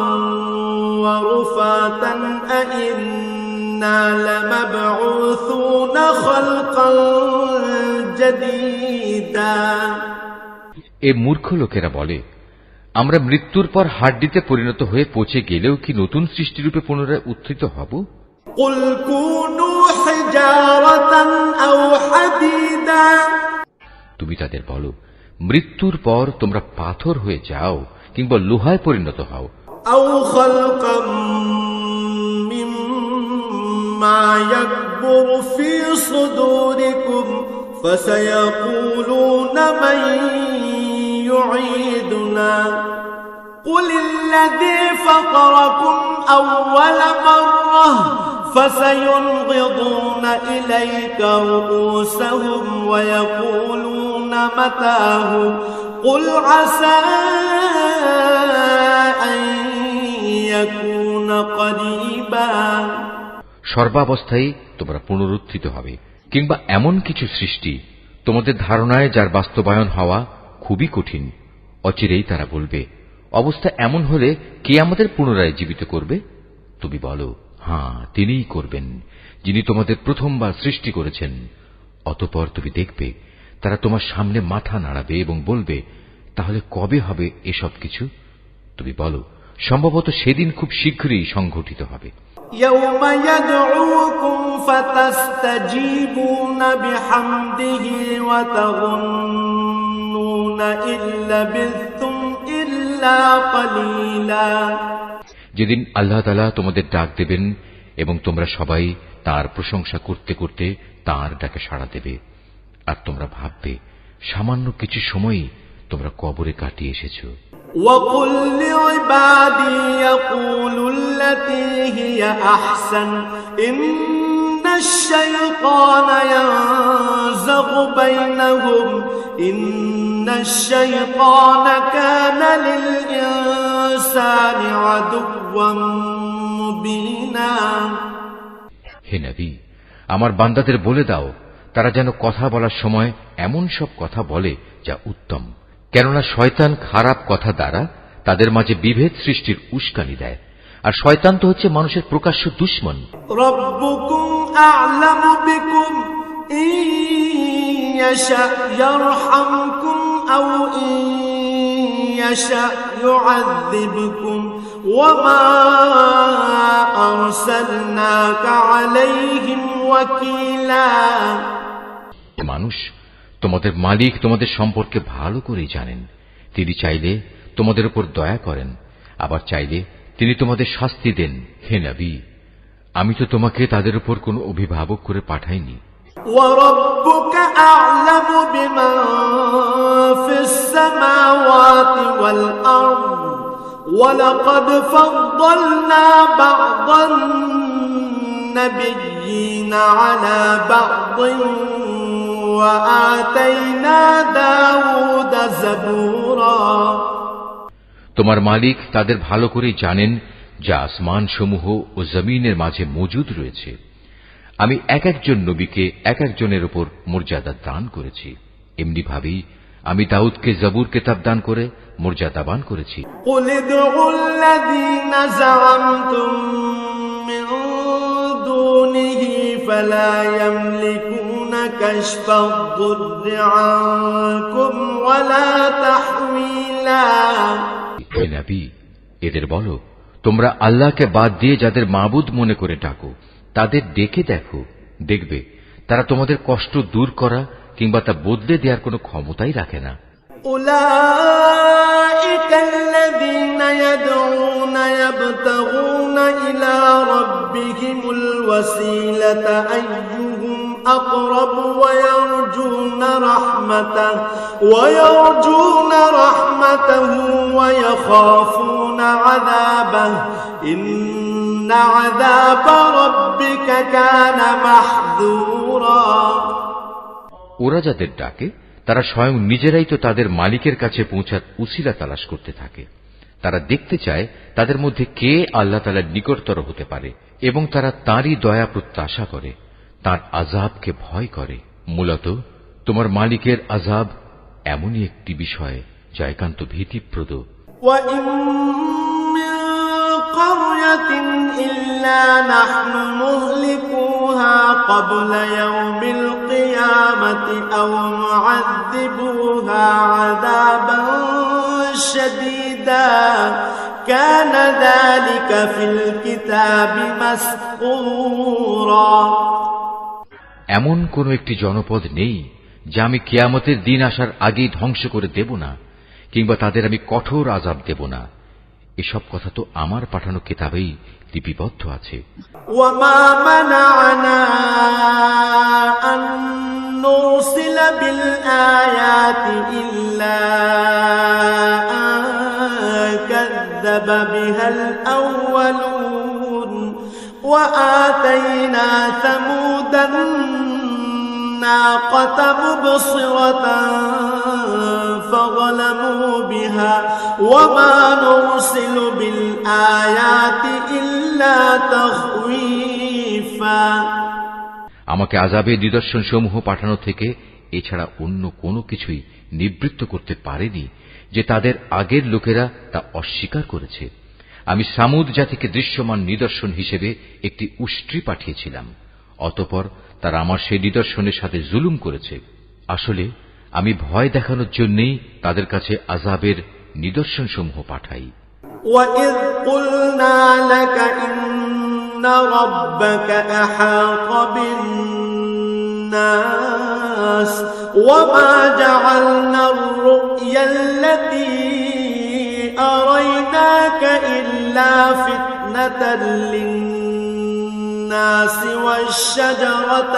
ورفاتا أإنا لمبعوثون خلقا جديدا। এ মূর্খ লোকেরা বলে আমরা মৃত্যুর পর হাড্ডিতে পরিণত হয়ে পচে গেলেও কি নতুন সৃষ্টিরূপে পুনরায় উত্থিত হব? قل كونوا حجارة أو حديدا। তুমি তাদের বলো মৃত্যুর পর তোমরা পাথর হয়ে যাও কিংবা লোহায় পরিণত হও। أو خلقا مما يكبر في صدوركم فسيقولون من يعيدنا قل الذي فطركم أول مرة فسينغضون إليك رؤوسهم ويقولون متاه قل عسى أن يكون قريبا। সর্বাবস্থায় তোমরা পুনরুত্থিত হবে, কিংবা এমন কিছু সৃষ্টি তোমাদের ধারণায় যার বাস্তবায়ন হওয়া খুবই কঠিন, অচিরেই তারা বলবে, অবস্থা এমন হলে কে আমাদের পুনরায় জীবিত করবে? তুমি বলো, হ্যাঁ, তিনিই করবেন, যিনি তোমাদের প্রথমবার সৃষ্টি করেছেন। অতঃপর তুমি দেখবে তারা তোমার সামনে মাথা নাড়াবে এবং বলবে, তাহলে কবে হবে এসব কিছু? তুমি বলো, সম্ভবত সেদিন খুব শীঘ্রই সংঘটিত হবে। يوم يدعوكم فتستجيبون بحمده وتظنون إن لبثتم إلا قليلا। যেদিন আল্লাহ তাআলা তোমাদের ডাক দেবেন এবং তোমরা সবাই তার প্রশংসা করতে করতে তার ডাকে সাড়া দেবে, আর তোমরা ভাববে সামান্য কিছু সময়ই তোমরা কবরে কাটিয়ে এসেছো। وَقُلْ لِعِبَادِي يَقُولُوا الَّتِي هِيَ أَحْسَنُ إِنَّ الشَّيْطَانَ يَنزَغُ بَيْنَهُمْ إِنَّ الشَّيْطَانَ كَانَ لِلْإِنسَانِ عَدُوًّا مُبِينًا। হে নবী, আমার বান্দাদের বলে দাও তারা যেন কথা বলার সময় এমন সব কথা বলে যা উত্তম, কেননা শয়তান খারাপ কথা দ্বারা তাদের মাঝে বিভেদ সৃষ্টির উস্কানি দেয়, আর শয়তান তো হচ্ছে মানুষের প্রকাশ্য দুশমন। রব্বুকুম আ'লামু বিকুম ইন ইয়াশা ইয়ারহামকুম আও ইন ইয়াশা ইউআযযিবকুম ওয়া মা আরসালনাকা আলাইহিম ওয়াকিলা। মানুষ, তোমাদের মালিক তোমাদের সম্পর্কে ভালো করেই জানেন। তিনি চাইলে তোমাদের উপর দয়া করেন, আবার চাইলে তিনি তোমাদের শাস্তি দেন। হে নবী, আমি তো তোমাকে তাদের উপর কোনো অভিভাবক করে পাঠাইনি। وَرَبُّكَ أَعْلَمُ بِمَنْ فِي السَّمَاوَاتِ وَالْأَرْضِ وَلَقَدْ فَضَّلْنَا بَعْضَ النَّبِيِّينَ عَلَى بَعْضٍ وَآتَيْنَا دَاوُودَ زَبُورًا। তোমার মালিক তাদের ভালো করেই জানেন যা আসমান সমূহ ও জমিনের মাঝে মজুদ রয়েছে। আমি এক একজন নবীকে এক একজনের উপর মর্যাদা দান করেছি, এমনি ভাবেই আমি দাউদকে জবুর কিতাব দান করে মর্যাদাবান করেছি। قُلِ ادْعُوا الَّذِينَ زَعَمْتُم مِّن دُونِهِ فَلَا يَمْلِكُونَ كَشْفَ الضُّرِّ عَنكُمْ وَلَا تَحْوِيلًا। হে নবী, এদের বলো, তোমরা আল্লাহকে বাদ দিয়ে যাদের মাবুদ মনে করে ডাকো তাদের ডেকে দেখো, দেখবে তারা তোমাদের কষ্ট দূর করা কিংবা তা বদলে দেওয়ার কোনো ক্ষমতাই রাখে না। أولئك الذين يدعون يبتغون إلى ربهم الوسيلة أيهم أقرب ويرجون رحمته ويخافون عذابه إن عذاب ربك كان محذورا। ওরা যাদের ডাকে তারা স্বয়ং নিজেরাই তো তাদের মালিকের কাছে পৌঁছার উসিলা তালাশ করতে থাকে। তারা দেখতে চায় তাদের মধ্যে কে আল্লাহ তাআলার নিকটতর হতে পারে এবং তারা তাঁরই দয়া প্রত্যাশা করে, তাঁর আযাবকে ভয় করে। মূলত তোমার মালিকের আযাব এমনই একটি বিষয় যা একান্ত ভীতিপ্রদ। وَإِن مِّن قَرْيَةٍ إِلَّا نَحْنُ مُهْلِكُوهَا قَبْلَ يَوْمِ الْقِيَامَةِ أَوْ نُعَذِّبُوهَا عَذَابًا شَدِيدًا كَانَ ذَلِكَ فِي الْكِتَابِ مَسْطُورًا। এমন কোন একটি জনপদ নেই যা আমি কিয়ামতের দিন আসার আগেই ধ্বংস করে দেব না, কিংবা তাদের আমি কঠোর আযাব দেব না। এসব কথা তো আমার পাঠানো কিতাবেই লিপিবদ্ধ আছে। ওয়ামা মানা'না আন নুরসিলা বিল আয়াতি ইল্লা আন কাযযাবা বিহাল আউয়ালুন ওয়া আতাইনা সামুদান الناقة مبصرة فظلموا بها وما نرسل بالآيات إلا تخويفا। আমাকে আযাবের নিদর্শন সমূহ পাঠানো থেকে এছাড়া অন্য কোনো কিছুই নিবৃত্ত করতে পারেনি যে তাদের আগের লোকেরা তা অস্বীকার করেছে। আমি সামুদ জাতিকে দৃশ্যমান নিদর্শন হিসেবে একটি উষ্ট্রি পাঠিয়েছিলাম, অতঃপর তারা আমার সেই নিদর্শনের সাথে জুলুম করেছে। আসলে আমি ভয় দেখানোর জন্যই তাদের কাছে আযাবের নিদর্শন সমূহ পাঠাই। وَإِذْ قُلْنَا لَكَ إِنَّ رَبَّكَ أَحَاطَ بِالنَّاسِ وَمَا جَعَلْنَا الرُّؤْيَا الَّتِي أَرَيْنَاكَ إِلَّا فِتْنَةً لِلنَّاسِ والشجرة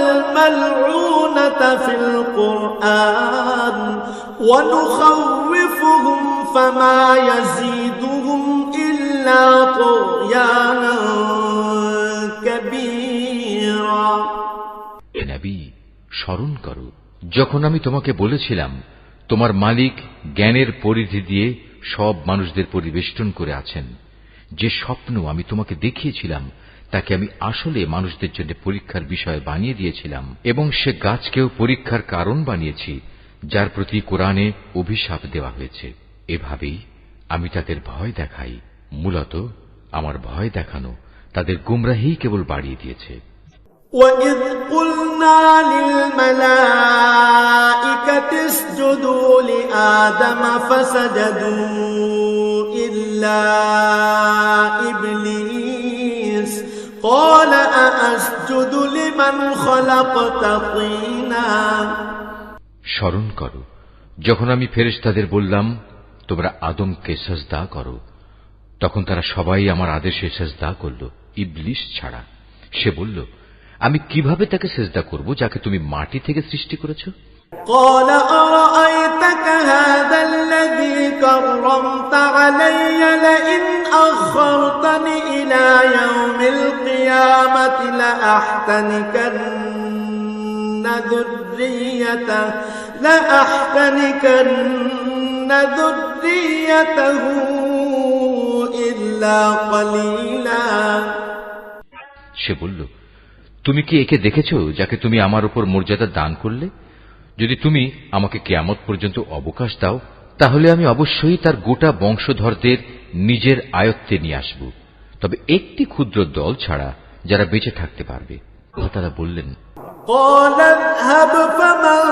الملعونة في القرآن ونخوفهم فما يزيدهم إلا طغيانا كبيرا। হে নবী, স্মরণ করো যখন আমি তোমাকে বলেছিলাম তোমার মালিক জ্ঞানের পরিধি দিয়ে সব মানুষদের পরিবেষ্টন করে আছেন। যে স্বপ্ন আমি তোমাকে দেখিয়েছিলাম তাকে আমি আসলে মানুষদের জন্য পরীক্ষার বিষয় বানিয়ে দিয়েছিলাম, এবং সে গাছকেও পরীক্ষার কারণ বানিয়েছি যার প্রতি কোরআনে অভিশাপ দেওয়া হয়েছে। এভাবেই আমি তাদের ভয় দেখাই। মূলত আমার ভয় দেখানো তাদের গুমরাহি কেবল বাড়িয়ে দিয়েছে। وَإِذْ قُلْنَا لِلْمَلَائِكَةِ اسْجُدُوا لِآدَمَ فَسَجَدُوا إِلَّا إِبْلِيسَ قَالَ أَأَسْجُدُ لِمَنْ خَلَقْتَ طِينًا। স্মরণ করো যখন আমি ফেরেশতাদের বললাম তোমরা আদমকে সিজদা করো, তখন তারা সবাই আমার আদেশে সিজদা করল, ইবলিস ছাড়া। সে বলল, আমি কিভাবে তাকে সিজদা করব যাকে তুমি মাটি থেকে সৃষ্টি করেছো? قال أرأيتك هذا الذي كرمت علي لئن أخرتني إلى يوم القيامة لأحتنكن ذريته إلا قليلا। সে বলল, তুমি কি একে দেখেছো যাকে তুমি আমার উপর মর্যাদা দান করলে? যদি তুমি আমাকে কিয়ামত পর্যন্ত অবকাশ দাও তাহলে আমি অবশ্যই তার গোটা বংশধরদের নিজের আয়ত্তে নিয়ে আসব, তবে একটি ক্ষুদ্র দল ছাড়া যারা বেঁচে থাকতে পারবে। তারা বললেন, قال اذهب فمن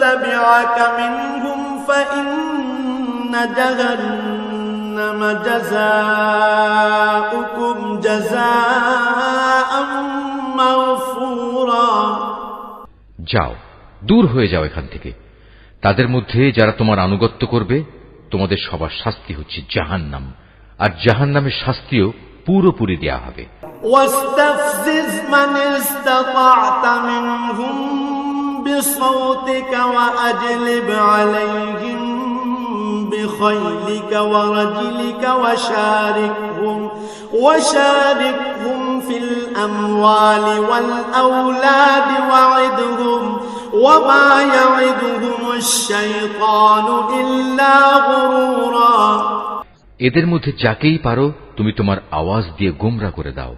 تبعك منهم فإن جهنم جزاؤكم جزاء مغفورا। যাও, দূর হয়ে যাও এখান থেকে। তাদের মধ্যে যারা তোমার আনুগত্য করবে তোমাদের সবার শাস্তি হচ্ছে জাহান্নাম, আর জাহান্নামের শাস্তিও পুরোপুরি দেয়া হবে। واستفزز من استطعت منهم بصوتك وأجلب عليهم بخيلك ورجلك وشاركهم في الأموال والأولاد وعدهم وما يعدهم الشيطان إلا غرورا। এদের মধ্যে যাকেই পারো তুমি তোমার আওয়াজ দিয়ে গোমরা করে দাও।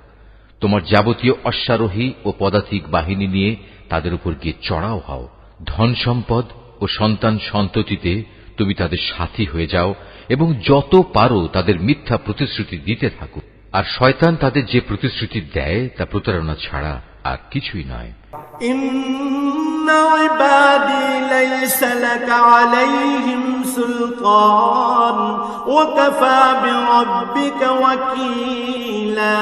তোমার যাবতীয় অশ্বারোহী ও পদাতিক বাহিনী নিয়ে তাদের উপর গিয়ে চড়াও হও। ধন সম্পদ ও সন্তান সন্ততিতে তুমি তাদের সাথী হয়ে যাও এবং যত পারো তাদের মিথ্যা প্রতিশ্রুতি দিতে থাকো। আর শয়তান তাদের যে প্রতিশ্রুতি দেয় তা প্রতারণা ছাড়া আর কিছুই নয়। ইন্না ইবাদি লাইসা লাকা আলাইহিম সুলতান ওয়া কাফা বিরাব্বিকা ওয়াকিলা।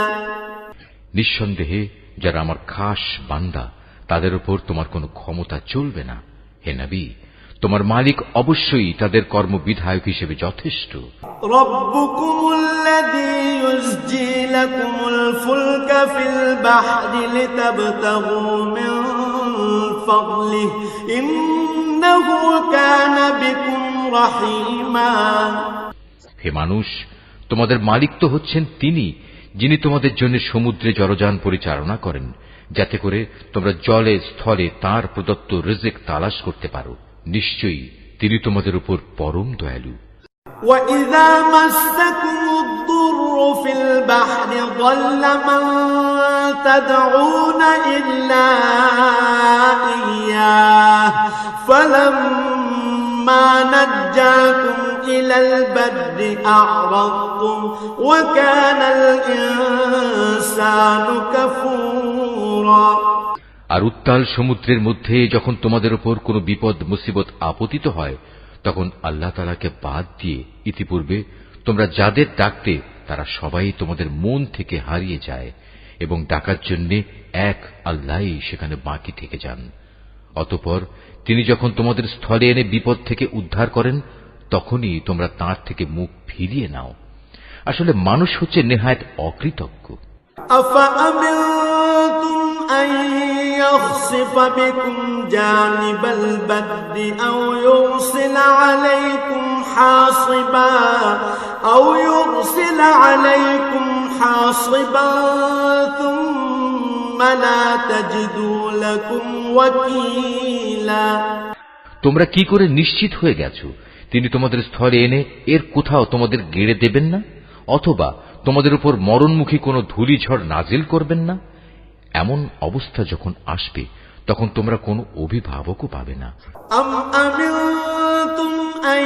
নিঃসন্দেহে যারা আমার খাস বান্দা তাদের উপর তোমার কোনো ক্ষমতা চলবে না। হে নবী, তোমার মালিক অবশ্যই তাদের কর্মবিধায়ক হিসেবে যথেষ্ট। রব্বুকুমুল্লাযী ইউসজি লাকুমুল ফুলকা ফিল বাহরি লিতাবতাগু মিন ফাদলিহি ইন্নাহু কানা বিকুম রাহিমা। হে মানুষ, তোমাদের মালিক তো হচ্ছেন তিনি যিনি তোমাদের জন্য সমুদ্রে জলযান পরিচালনা করেন, যাতে করে তোমরা জলে স্থলে তাঁর প্রদত্ত রিজিক তালাশ করতে পারো। নিশ্চয়ই তিনি তোমাদের উপর পরম দয়ালু। وَإِذَا مَسَّكُمُ الضُّرُّ في البحر ضل من تدعون إلا إياه فلما نجاكم إلى البر أعرضتم وكان الإنسان كفورا আর উত্তাল সমুদ্রের মধ্যে যখন তোমাদের উপর কোনো বিপদ মুসিবত আপতিত হয় তখন আল্লাহ তাআলাকে বাদ দিয়ে ইতিপূর্বে তোমরা যাদের ডাকতে তারা সবাই তোমাদের মন থেকে হারিয়ে যায় এবং ডাকার জন্য এক আল্লাহই সেখানে বাকি থেকে যান। অতঃপর তিনি যখন তোমাদের স্থলে এনে বিপদ থেকে উদ্ধার করেন তখনই তোমরা তাঁর থেকে মুখ ফিরিয়ে নাও। আসলে মানুষ হচ্ছে নেহায়েত অকৃতজ্ঞ। يخسف بكم جانب البر أو يرسل عليكم حاصبا ثم لا تجدوا لكم وكيلا তোমরা কি করে নিশ্চিত হয়ে গেছো তিনি তোমাদের স্থলে এনে এর কোথাও তোমাদের গেড়ে দেবেন না অথবা তোমাদের উপর মরণমুখী কোনো ধূলিঝড় নাজিল করবেন না? এমন অবস্থা যখন আসবে তখন তোমরা কোনো অভিভাবকও পাবে না। আম আমিনতুম আন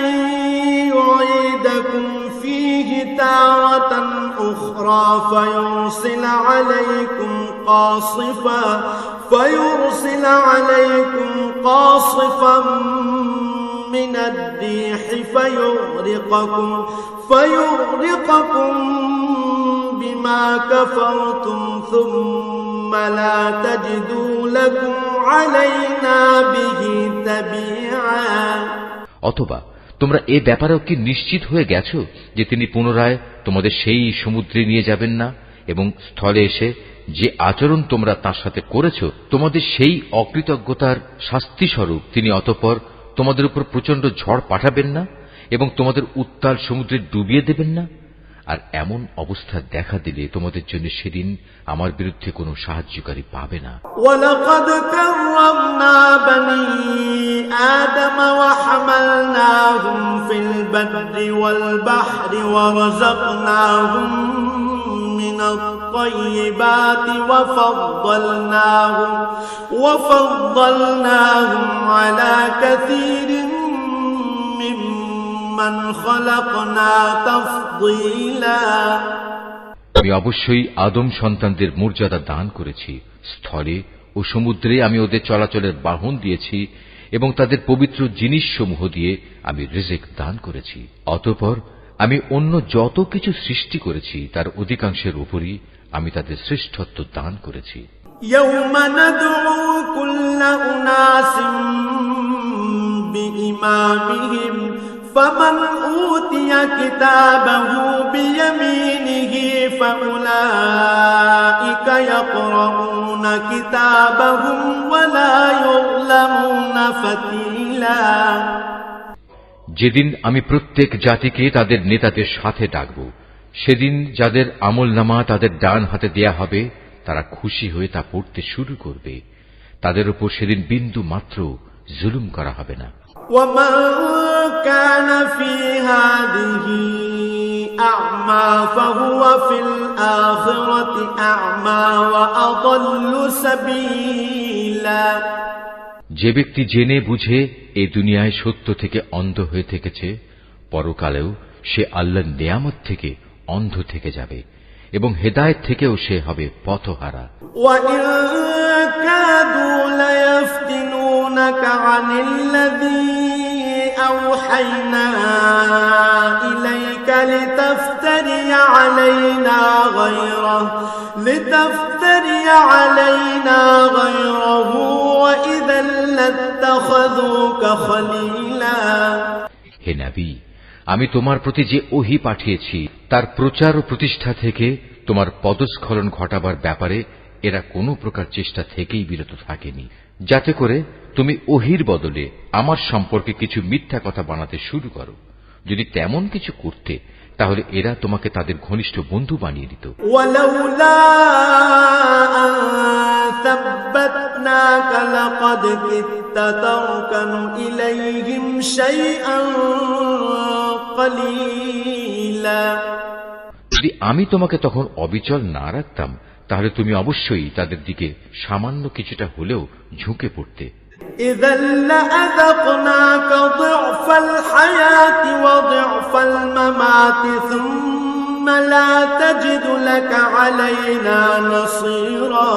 ইউঈদাকুম ফীহি তারাতান উখরা ফায়ুরসিল আলাইকুম কাসিফান من الريح فيغرقكم بما كفرتم ثم لا تجدوا لكم علينا به تبيعا অথবা তোমরা এ ব্যাপারেও কি নিশ্চিত হয়ে গেছো যে তিনি পুনরায় তোমাদের সেই সমুদ্রে নিয়ে যাবেন না এবং স্থলে এসে যে আচরণ তোমরা তার সাথে করেছো তোমাদের সেই অকৃতজ্ঞতার শাস্তি স্বরূপ তিনি অতঃপর তোমাদের উপর প্রচন্ড ঝড় পাঠাবেন না এবং তোমাদের উত্তাল সমুদ্রে ডুবিয়ে দেবেন না? আর এমন অবস্থা দেখা দিলে তোমাদের জন্য সেদিন আমার বিরুদ্ধে কোনো সাহায্যকারী পাবে না। ওয়ালাকাদ কাররামনা বনি আদম ওয়া হামালনাহুম ফিল বাররি ওয়াল বাহরি ওয়া রাযাকনাহুম মিনাত তাইয়্যিবাতি ওয়া ফাদ্দালনাহুম আলা কাসীরিন মিম্মান খালাকনা তাফদীলা। আমি অবশ্যই আদম সন্তানদের মর্যাদা দান করেছি। স্থলে ও সমুদ্রে আমি ওদের চলাচলের বাহন দিয়েছি এবং তাদের পবিত্র জিনিসসমূহ দিয়ে আমি রিজিক দান করেছি। অতঃপর আমি অন্য যত কিছু সৃষ্টি করেছি তার অধিকাংশের উপরই আমি তাদের শ্রেষ্ঠত্ব দান করেছি। ইয়াওমা নাদউ কুল্লা উনাসিম বিইমামিহিম فمن أوتي كتابه بيمينه فأولئك يقرؤون كتابهم ولا يظلمون فتيلا। যেদিন আমি প্রত্যেক জাতিকে তাদের নেতাদের সাথে ডাকব সেদিন যাদের আমলনামা তাদের ডান হাতে দেয়া হবে তারা খুশি হয়ে তা পড়তে শুরু করবে। তাদের উপর সেদিন বিন্দু মাত্র জুলুম করা হবে না। ومن كان في هذه أعمى فهو في الآخرة أعمى وأضل سبيلا। যে ব্যক্তি জেনে বুঝে এই দুনিয়ায় সত্য থেকে অন্ধ হয়ে থেকেছে পরকালেও সে আল্লাহর নিয়ামত থেকে অন্ধ থেকে যাবে এবং হেদায়েত থেকেও সে হবে পথহারা। وَإِن كَادُوا لَيَفْتِنُونَكَ عَنِ الَّذِي أَوْحَيْنَا إِلَيْكَ لِتَفْتَرِيَ عَلَيْنَا غَيْرَهُ وَإِذًا لَّاتَّخَذُوكَ خَلِيلًا। হে নবী, আমি তোমার প্রতি যে ওহী পাঠিয়েছি তার প্রচার ও প্রতিষ্ঠা থেকে তোমার পদস্খলন ঘটাবার ব্যাপারে এরা কোনো প্রকার চেষ্টা থেকেই বিরত থাকেনি, যাতে করে তুমি ওহীর বদলে আমার সম্পর্কে কিছু মিথ্যা কথা বানাতে শুরু করো। যদি তেমন কিছু করতে তাহলে এরা তোমাকে তাদের ঘনিষ্ঠ বন্ধু বানিয়ে দিত। ওয়ালাউলা আন সাব্বাতনাকা লাকাদ কিত্তা তারকানু ইলাইহিম শাইআন কলিলা। যদি আমি তোমাকে তখন অবিচল না রাখতাম তাহলে তুমি অবশ্যই তাদের দিকে সামান্য কিছুটা হলেও ঝুঁকে পড়তে। إذا لأذقناك ضعف الحياة وضعف الممات ثم لا تجد لك علينا نصيرا।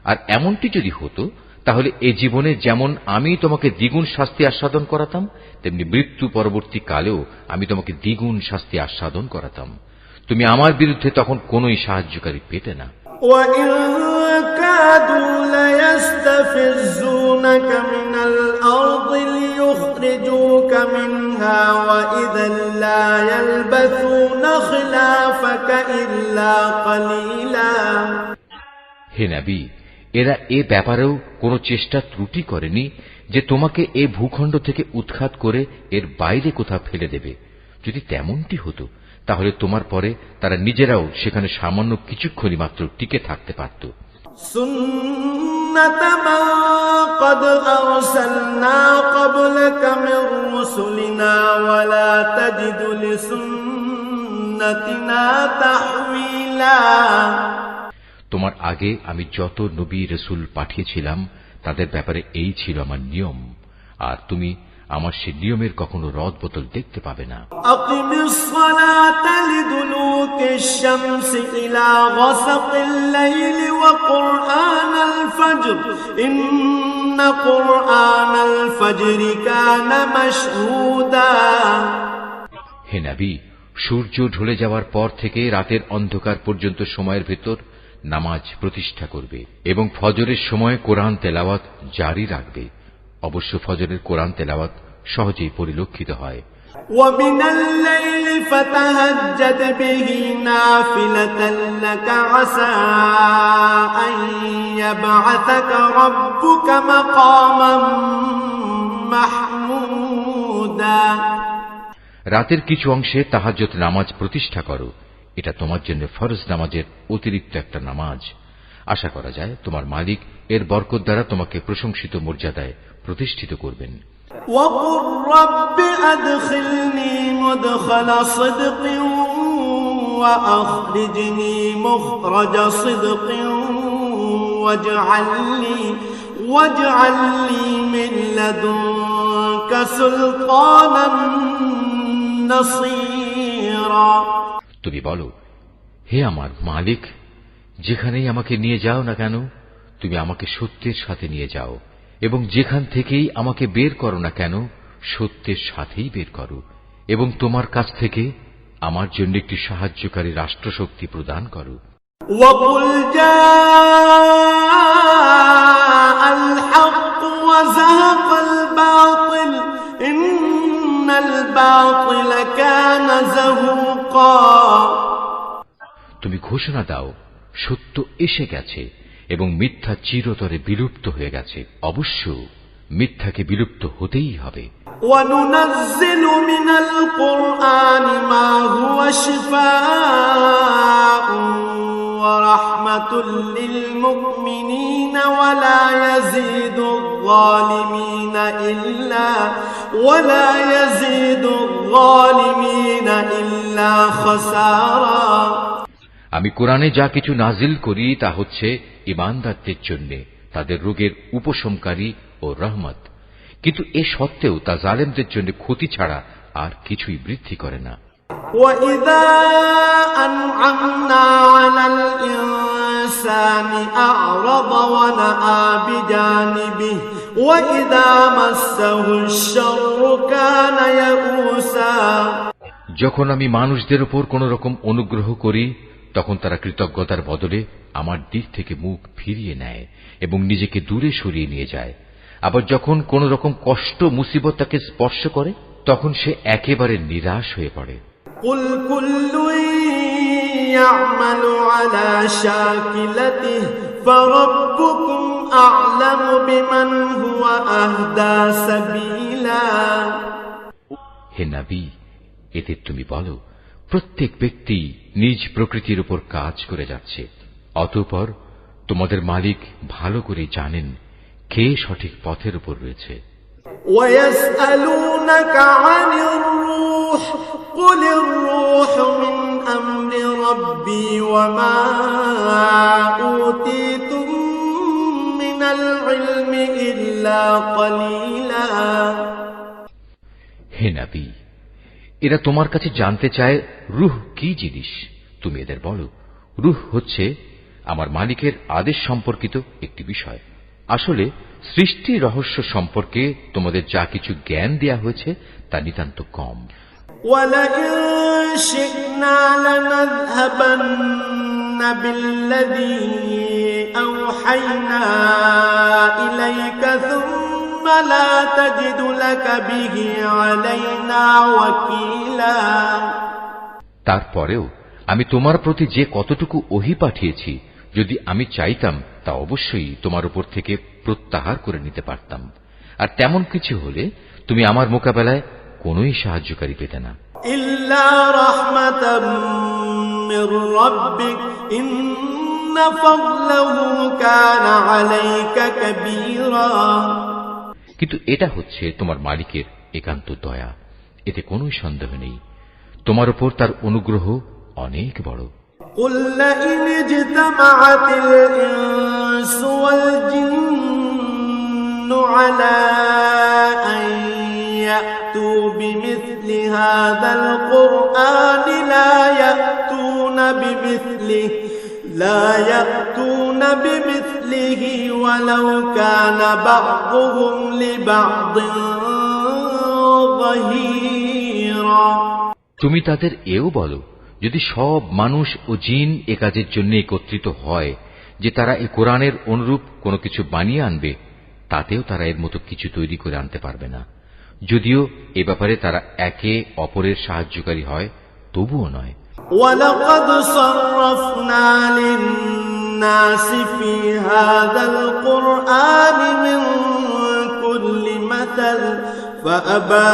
আর এমনটি যদি হতো তাহলে এ জীবনে যেমন আমি তোমাকে দ্বিগুণ শাস্তি আস্বাদন করাতাম তেমনি মৃত্যু পরবর্তী কালেও আমি তোমাকে দ্বিগুণ শাস্তি আস্বাদন করাতাম। তুমি আমার বিরুদ্ধে তখন কোনোই সাহায্যকারী পেতে না। وَإِن كَادُوا لَيَسْتَفِزُّونَكَ مِنَ الْأَرْضِ لِيُخْرِجُوكَ مِنْهَا وَإِذًا لَّا يَلْبَثُونَ خِلَافَكَ إِلَّا قَلِيلًا। হে নবী, এরা এ ব্যাপারেও কোনো চেষ্টা ত্রুটি করেনি যে তোমাকে এ ভূখণ্ড থেকে উৎখাত করে এর বাইরে কোথাও ফেলে দেবে। যদি তেমনটি হতো তাহলে তোমার পরে তারা নিজেরাও সেখানে সামান্য কিছুক্ষণই মাত্র টিকে থাকতে পারত। سُنَّةَ مَن قَدْ أَرْسَلْنَا قَبْلَكَ مِن رُّسُلِنَا وَلَا تَجِدُ لِسُنَّتِنَا تَحْوِيلًا। তোমার আগে আমি যত নবী রাসূল পাঠিয়েছিলাম তাদের ব্যাপারে এই ছিল আমার নিয়ম, আর তুমি আমার সে নিয়মের কখনো রদ বদল দেখতে পাবে না। আকিমিস সালাতা লিদুলুকিশ শামসি ইলা গাসাকিল লাইলি ওয়া কুরআনাল ফজর ইন্না কুরআনাল ফজরি কানা মাশহুদা। হে নবী, সূর্য ঢলে যাওয়ার পর থেকে রাতের অন্ধকার পর্যন্ত সময়ের ভেতর নামাজ প্রতিষ্ঠা করবে এবং ফজরের সময় কোরআন তেলাওয়াত জারি রাখবে। অবশ্য ফজরের কোরআন তেলাওয়াত সহজেই পরিলক্ষিত হয়। وَمِنَ اللَّيْلِ فَتَهَجَّدْ بِهِ نَافِلَةً لَكَ عَسَىٰ أَن يَبْعَثَكَ رَبُّكَ مَقَامًا مَحْمُودًا। রাতের কিছু অংশে তাহাজ্জুদ নামাজ প্রতিষ্ঠা করো, এটা তোমার জন্য ফরজ নামাজের অতিরিক্ত একটা নামাজ। আশা করা যায় তোমার মালিক এর বরকত দ্বারা তোমাকে প্রশংসিত মর্যাদায় প্রতিষ্ঠিত করবেন। وَقُل رَّبِّ أَدْخِلْنِي مُدْخَلَ صِدْقٍ وَأَخْرِجْنِي مُخْرَجَ صِدْقٍ وَاجْعَل لِّي مِن لَّدُنكَ سُلْطَانًا نَّصِيرًا। তুমি বলো, হে আমার মালিক, যেখানেই আমাকে নিয়ে যাও না কেন তুমি আমাকে সত্যের সাথে নিয়ে যাও, এবং যেখান থেকেই আমাকে বের করো না কেন সত্যের সাথেই বের করো, এবং তোমার কাছ থেকে আমার জন্য একটি সাহায্যকারী রাষ্ট্রশক্তি প্রদান করো। وَقُلْ جَاءَ الْحَقُّ وَزَهَقَ الْبَاطِلُ إِنَّ الْبَاطِلَ كَانَ زَهُوقًا। তুমি ঘোষণা দাও, সত্য এসে গেছে এবং মিথ্যা চিরতরে বিলুপ্ত হয়ে গেছে। অবশ্য মিথ্যাকে বিলুপ্ত হতেই হবে। وَنُنَزِّلُ مِنَ الْقُرْآنِ مَا هُوَ شِفَاءٌ وَرَحْمَةٌ لِّلْمُؤْمِنِينَ وَلَا يَزِيدُ الظَّالِمِينَ إِلَّا خَسَارًا। আমি কোরআনে যা কিছু নাজিল করি তা হচ্ছে ঈমানদারদের জন্য তাদের রোগের উপশমকারী ও রহমত, কিন্তু এ সত্ত্বেও তা জালেমদের জন্য ক্ষতি ছাড়া আর কিছুই বৃদ্ধি করে না। وَإِذَا أَنْعَمْنَا عَلَى الْإِنسَانِ أَعْرَضَ وَنَأَىٰ بِجَانِبِهِ وَإِذَا مَسَّهُ الشَّرُّ كَانَ يَئُوسًا। যখন আমি মানুষদের উপর কোন রকম অনুগ্রহ করি তখন তারা কৃতজ্ঞতার বদলে আমার দিক থেকে মুখ ফিরিয়ে নেয় এবং নিজেকে দূরে সরিয়ে নিয়ে যায়। আবার যখন কোন রকম কষ্ট মুসিবত তাকে স্পর্শ করে তখন সে একেবারে নিরাশ হয়ে পড়ে। قُلْ كُلٌّ يَعْمَلُ عَلَى شَاكِلَتِهِ فَرَبُّكُمْ أَعْلَمُ بِمَنْ هُوَ أَهْدَىٰ سَبِيلًا। হে নবী, এতে তুমি বলো, প্রত্যেক ব্যক্তি নিজ প্রকৃতির উপর কাজ করে যাচ্ছে, অতঃপর তোমাদের মালিক ভালো করে জানেন কে সঠিক পথের উপর রয়েছে। وَيَسْأَلُونَكَ عَنِ الرُّوحِ قُلِ الرُّوحُ مِنْ أَمْرِ رَبِّي وما أوتيتم من العلم إلا قليلا হে নবী, এরা তোমার কাছে জানতে চায় রূহ কি জিনিস। তুমি এদের বলো, রূহ হচ্ছে আমার মালিকের আদেশ সম্পর্কিত একটি বিষয়। আসলে সৃষ্টি রহস্য সম্পর্কে তোমাদের যা কিছু জ্ঞান দেয়া হয়েছে তা নিতান্ত কম। وَلَئِن شِئْنَا لَنَذْهَبَنَّ بِالَّذِي أَوْحَيْنَا إِلَيْكَ ثُمَّ لَا تَجِدُ لَكَ بِهِ عَلَيْنَا وَكِيلًا তারপরেও আমি তোমার প্রতি যে কতটুকু ওহী পাঠিয়েছি, যদি আমি চাইতাম তা অবশ্যই তোমার উপর থেকে প্রত্যাহার করে নিতে পারতাম। আর তেমন কিছু হলে তুমি আমার মোকাবেলায় কোনোই সাহায্যকারী পেতে না। إِلَّا رَحْمَةً مِّن رَّبِّكَ إِنَّ فَضْلَهُ كَانَ عَلَيْكَ كَبِيرًا কিন্তু এটা হচ্ছে তোমার মালিকের একান্ত দয়া, এতে কোনোই সন্দেহ নেই। তোমার উপর তার অনুগ্রহ অনেক বড়। قُل لَّئِنِ اجْتَمَعَتِ الْإِنسُ وَالْجِنُّ عَلَىٰ أَن يَأْتُوا بِمِثْلِ هَٰذَا الْقُرْآنِ لَا يَأْتُونَ بِمِثْلِهِ وَلَوْ كَانَ بَعْضُهُمْ لِبَعْضٍ ظَهِيرًا তুমি তাদের এও বলো, যদি সব মানুষ ও জিন এ কাজের জন্য একত্রিত হয় যে তারা এই কোরআনের অনুরূপ কোনো কিছু বানিয়ে আনবে, তাতেও তারা এর মতো কিছু তৈরি করে আনতে পারবে না। যদিও এ ব্যাপারে তারা একে অপরের সাহায্যকারী হয়, তবুও নয়। وَلَقَدْ صَرَّفْنَا لِلنَّاسِ فِي هَذَا الْقُرْآنِ مِنْ كُلِّ مَثَلٍ فَأَبَى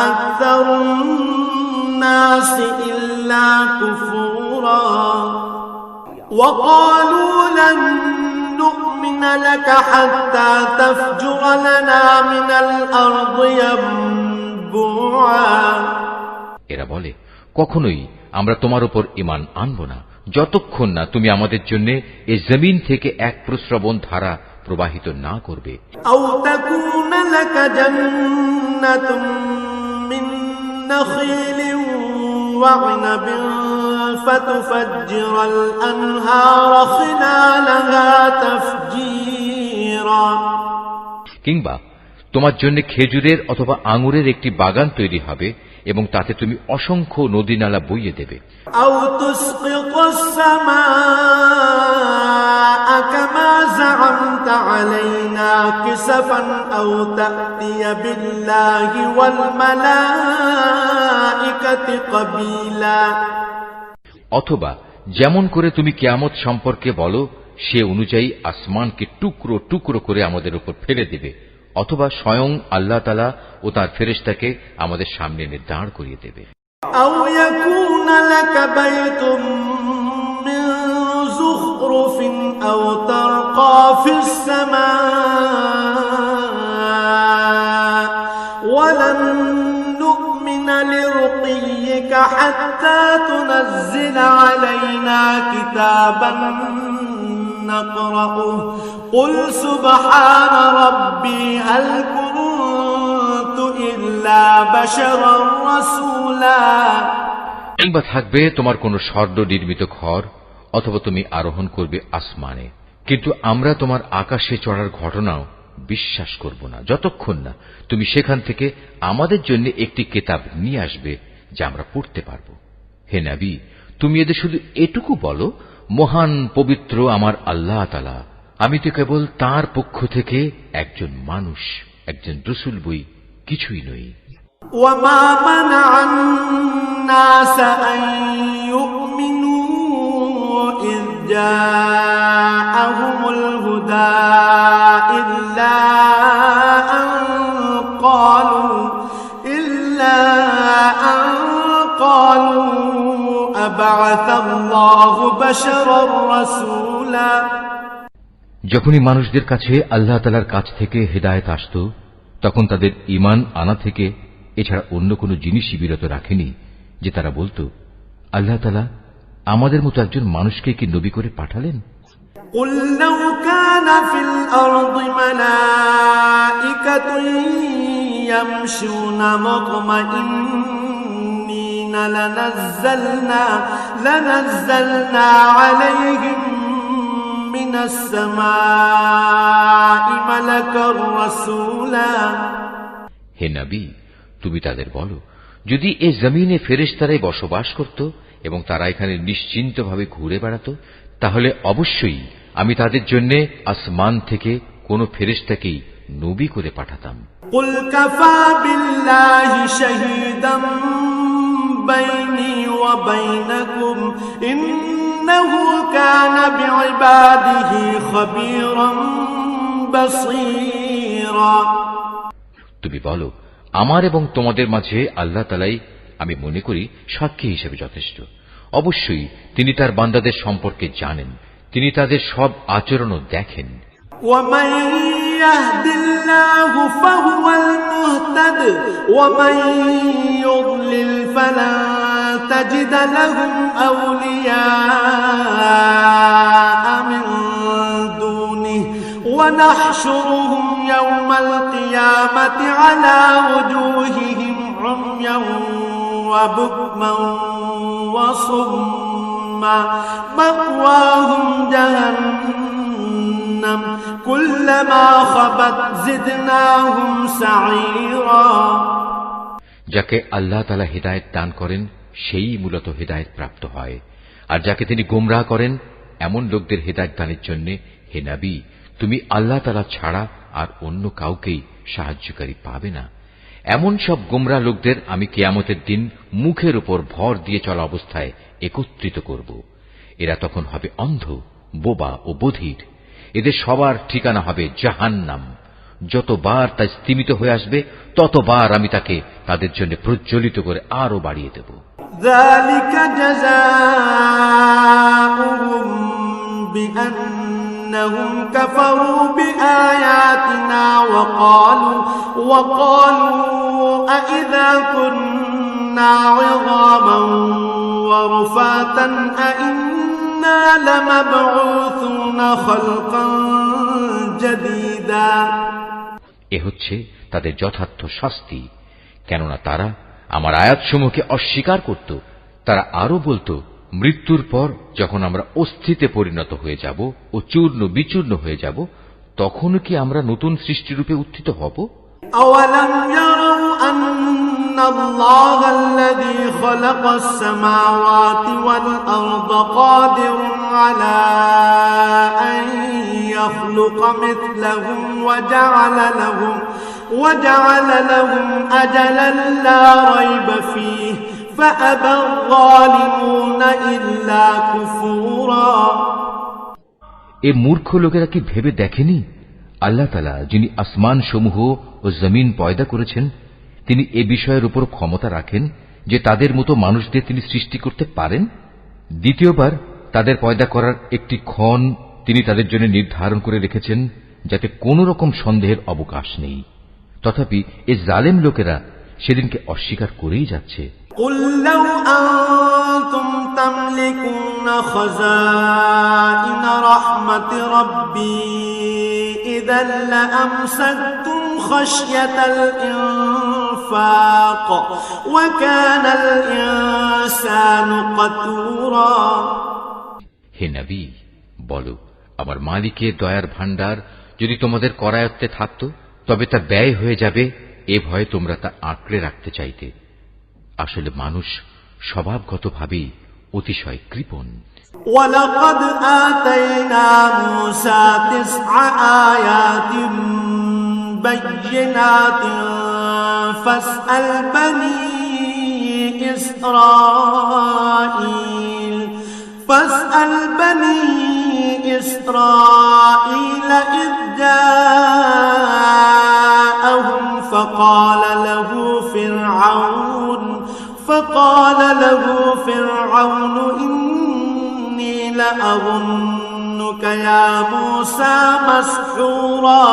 أَكْثَرُ النَّاسِ إِلَّا كُفُورًا وَقَالُوا لَن نُّؤْمِنَ لَكَ حَتَّى تَفْجُرَ لَنَا مِنَ الْأَرْضِ يَنبُوعًا এরা বলে, কখনোই আমরা তোমার উপর ঈমান আনব না যতক্ষণ না তুমি আমাদের জন্য এই জমিন থেকে এক প্রস্রবণ ধারা প্রবাহিত না করবে। أو تكون لك جنة من نخيل وعنب فتفجر الأنهار خلالها تفجيرا কিংবা তোমার জন্য খেজুরের অথবা আঙুরের একটি বাগান তৈরি হবে এবং তাতে তুমি অসংখ্য নদী নালা বইয়ে দেবে। أو تسقط السماء كما زعمت علينا كسفا أو تأتي بالله والملائكة قبيلا অথবা যেমন করে তুমি কিয়ামত সম্পর্কে বলো সে অনুযায়ী আসমানকে টুকরো টুকরো করে আমাদের উপর ফেলে দেবে, অথবা স্বয়ং আল্লাহ তাআলা ও তার ফেরেশতাকে আমাদের সামনে এনে দাঁড় করিয়ে দেবে। أو يكون لك بيت من زخرف أو ترقى في السماء ولن نؤمن لرقيك حتى تنزل علينا كتابا نقرأه قل سبحان ربي هل كنت إلا بشرا رسولا কিংবা থাকবে তোমার কোন স্বর্ণ নির্মিত ঘর, অথবা তুমি আরোহণ করবে আসমানে, কিন্তু আমরা তোমার আকাশে চড়ার ঘটনাও বিশ্বাস করব না যতক্ষণ না তুমি সেখান থেকে আমাদের জন্য একটি কিতাব নিয়ে আসবে যা আমরা পড়তে পারব। হে নবী, তুমি এদের শুধু এটুকু বলো, মহান পবিত্র আমার আল্লাহ তাআলা, আমি তো কেবল তাঁর পক্ষ থেকে একজন মানুষ, একজন রাসূল বই, কিছুই নই। وما منع الناس أن يؤمنوا إذ جاءهم الهدى إلا أن قالوا أبعث الله بشرا رسولا যখনই মানুষদের কাছে আল্লাহ তাআলার কাছ থেকে হেদায়েত আসত, তখন তাদের ঈমান আনা থেকে এছাড়া অন্য কোনো জিনিসই বিরত রাখেনি যে তারা বলতো, আল্লাহ তাআলা আমাদের মতো একজন মানুষকে কি নবী করে পাঠালেন? قل لو كان في الأرض ملائكة يمشون مطمئنين لنزلنا عليهم من السماء ملكا رسولا। হে নবী, তুমি তাদের বলো, যদি এই জমিনে ফেরেশতারাই বসবাস করত এবং তারা এখানে নিশ্চিন্তভাবে ঘুরে বেড়াত, তাহলে অবশ্যই আমি তাদের জন্য আসমান থেকে কোন ফেরেশতাকেই নবী করে পাঠাতাম। قل كفى بالله شهيدا بيني وبينكم إنه كان بعباده خبيرا بصيرا। তুমি বলো, আমার এবং তোমাদের মাঝে আল্লাহ তাআলাই আমি মনে করি সাক্ষী হিসেবে যথেষ্ট। অবশ্যই তিনি তার বান্দাদের সম্পর্কে জানেন, তিনি তাদের সব আচরণও দেখেন। ومن يهد الله فهو المهتد ومن يضلل فلن تجد لهم أولياء من دونه ونحشرهم يوم القيامة على وجوههم عميا وبكما وصما مأواهم جهنم كلما خبت زدناهم سعيرا। যাকে আল্লাহ তাআলা হিদায়াত দান করেন সেই মূলত হিদায়াত প্রাপ্ত হয়, আর যাকে তিনি গোমরাহ করেন এমন লোকদের হিদায়াত দানের জন্য হে নবী, তুমি আল্লাহ তাআলা ছাড়া আর অন্য কাউকেই সাহায্যকারী পাবে না। এমন সব গোমরাহ লোকদের আমি কিয়ামতের দিন মুখের উপর ভর দিয়ে চলা অবস্থায় একত্রিত করব। এরা তখন হবে অন্ধ, বোবা ও বধির। এদের সবার ঠিকানা হবে জাহান্নাম। যতবার তা স্তিমিত হয়ে আসবে ততবার আমি তাকে তাদের জন্য প্রজ্বলিত করে আরো বাড়িয়ে দেব। ذلك جزاؤهم بأنهم كفروا بآياتنا وقالوا أإذا كنا عظاما ورفاتا أإنا لمبعوثون خلقا جديدا। এ হচ্ছে তাদের যথার্থ শাস্তি, কেননা তারা আমার আয়াতসমূহকে অস্বীকার করত। তারা আরো বলতো, মৃত্যুর পর যখন আমরা অস্থিতে পরিণত হয়ে যাব ও চূর্ণ বিচূর্ণ হয়ে যাব, তখন কি আমরা নতুন সৃষ্টিরূপে উত্থিত হব? أولم يروا أن الله الذي خلق السماوات والأرض قادر على أن يخلق مثلهم وجعل لهم أجلا لا ريب فيه فأبى الظالمون إلا كفورا। এ মূর্খ লোকেরা কি ভেবে দেখেনি আল্লাহ তাআলা যিনি আসমান সমূহ ও জমিন পয়দা করেছেন, তিনি এ বিষয়ের উপর ক্ষমতা রাখেন যে তাদের মতো মানুষদের তিনি সৃষ্টি করতে পারেন। দ্বিতীয়বার তাদের পয়দা করার একটি ক্ষণ তিনি তাদের জন্য নির্ধারণ করে রেখেছেন, যাতে কোন রকম সন্দেহের অবকাশ নেই। তথাপি এ জালেম লোকেরা সেদিনকে অস্বীকার করেই যাচ্ছে। قل لو أنتم تملكون خزائن رحمة ربي إذا لأمسكتم خشية الإنفاق وكان الإنسان قتورا। হে নবী, বলো, আমার মালিকের দয়ার ভাণ্ডার যদি তোমাদের করায়ত্তে থাকত, তবে তা ব্যয় হয়ে যাবে এ ভয়ে তোমরা তা আঁকড়ে রাখতে চাইতে। আসলে মানুষ স্বভাবগতভাবেই অতিশয় কৃপণ। وَلَقَدْ آتَيْنَا مُوسَى 9 آيَاتٍ بَيِّنَاتٍ فَاسْأَلْ بَنِي إِسْرَائِيلَ إِذْ جَاءَهُمْ فقال له فرعون إني لأظنك يا موسى مسحورا।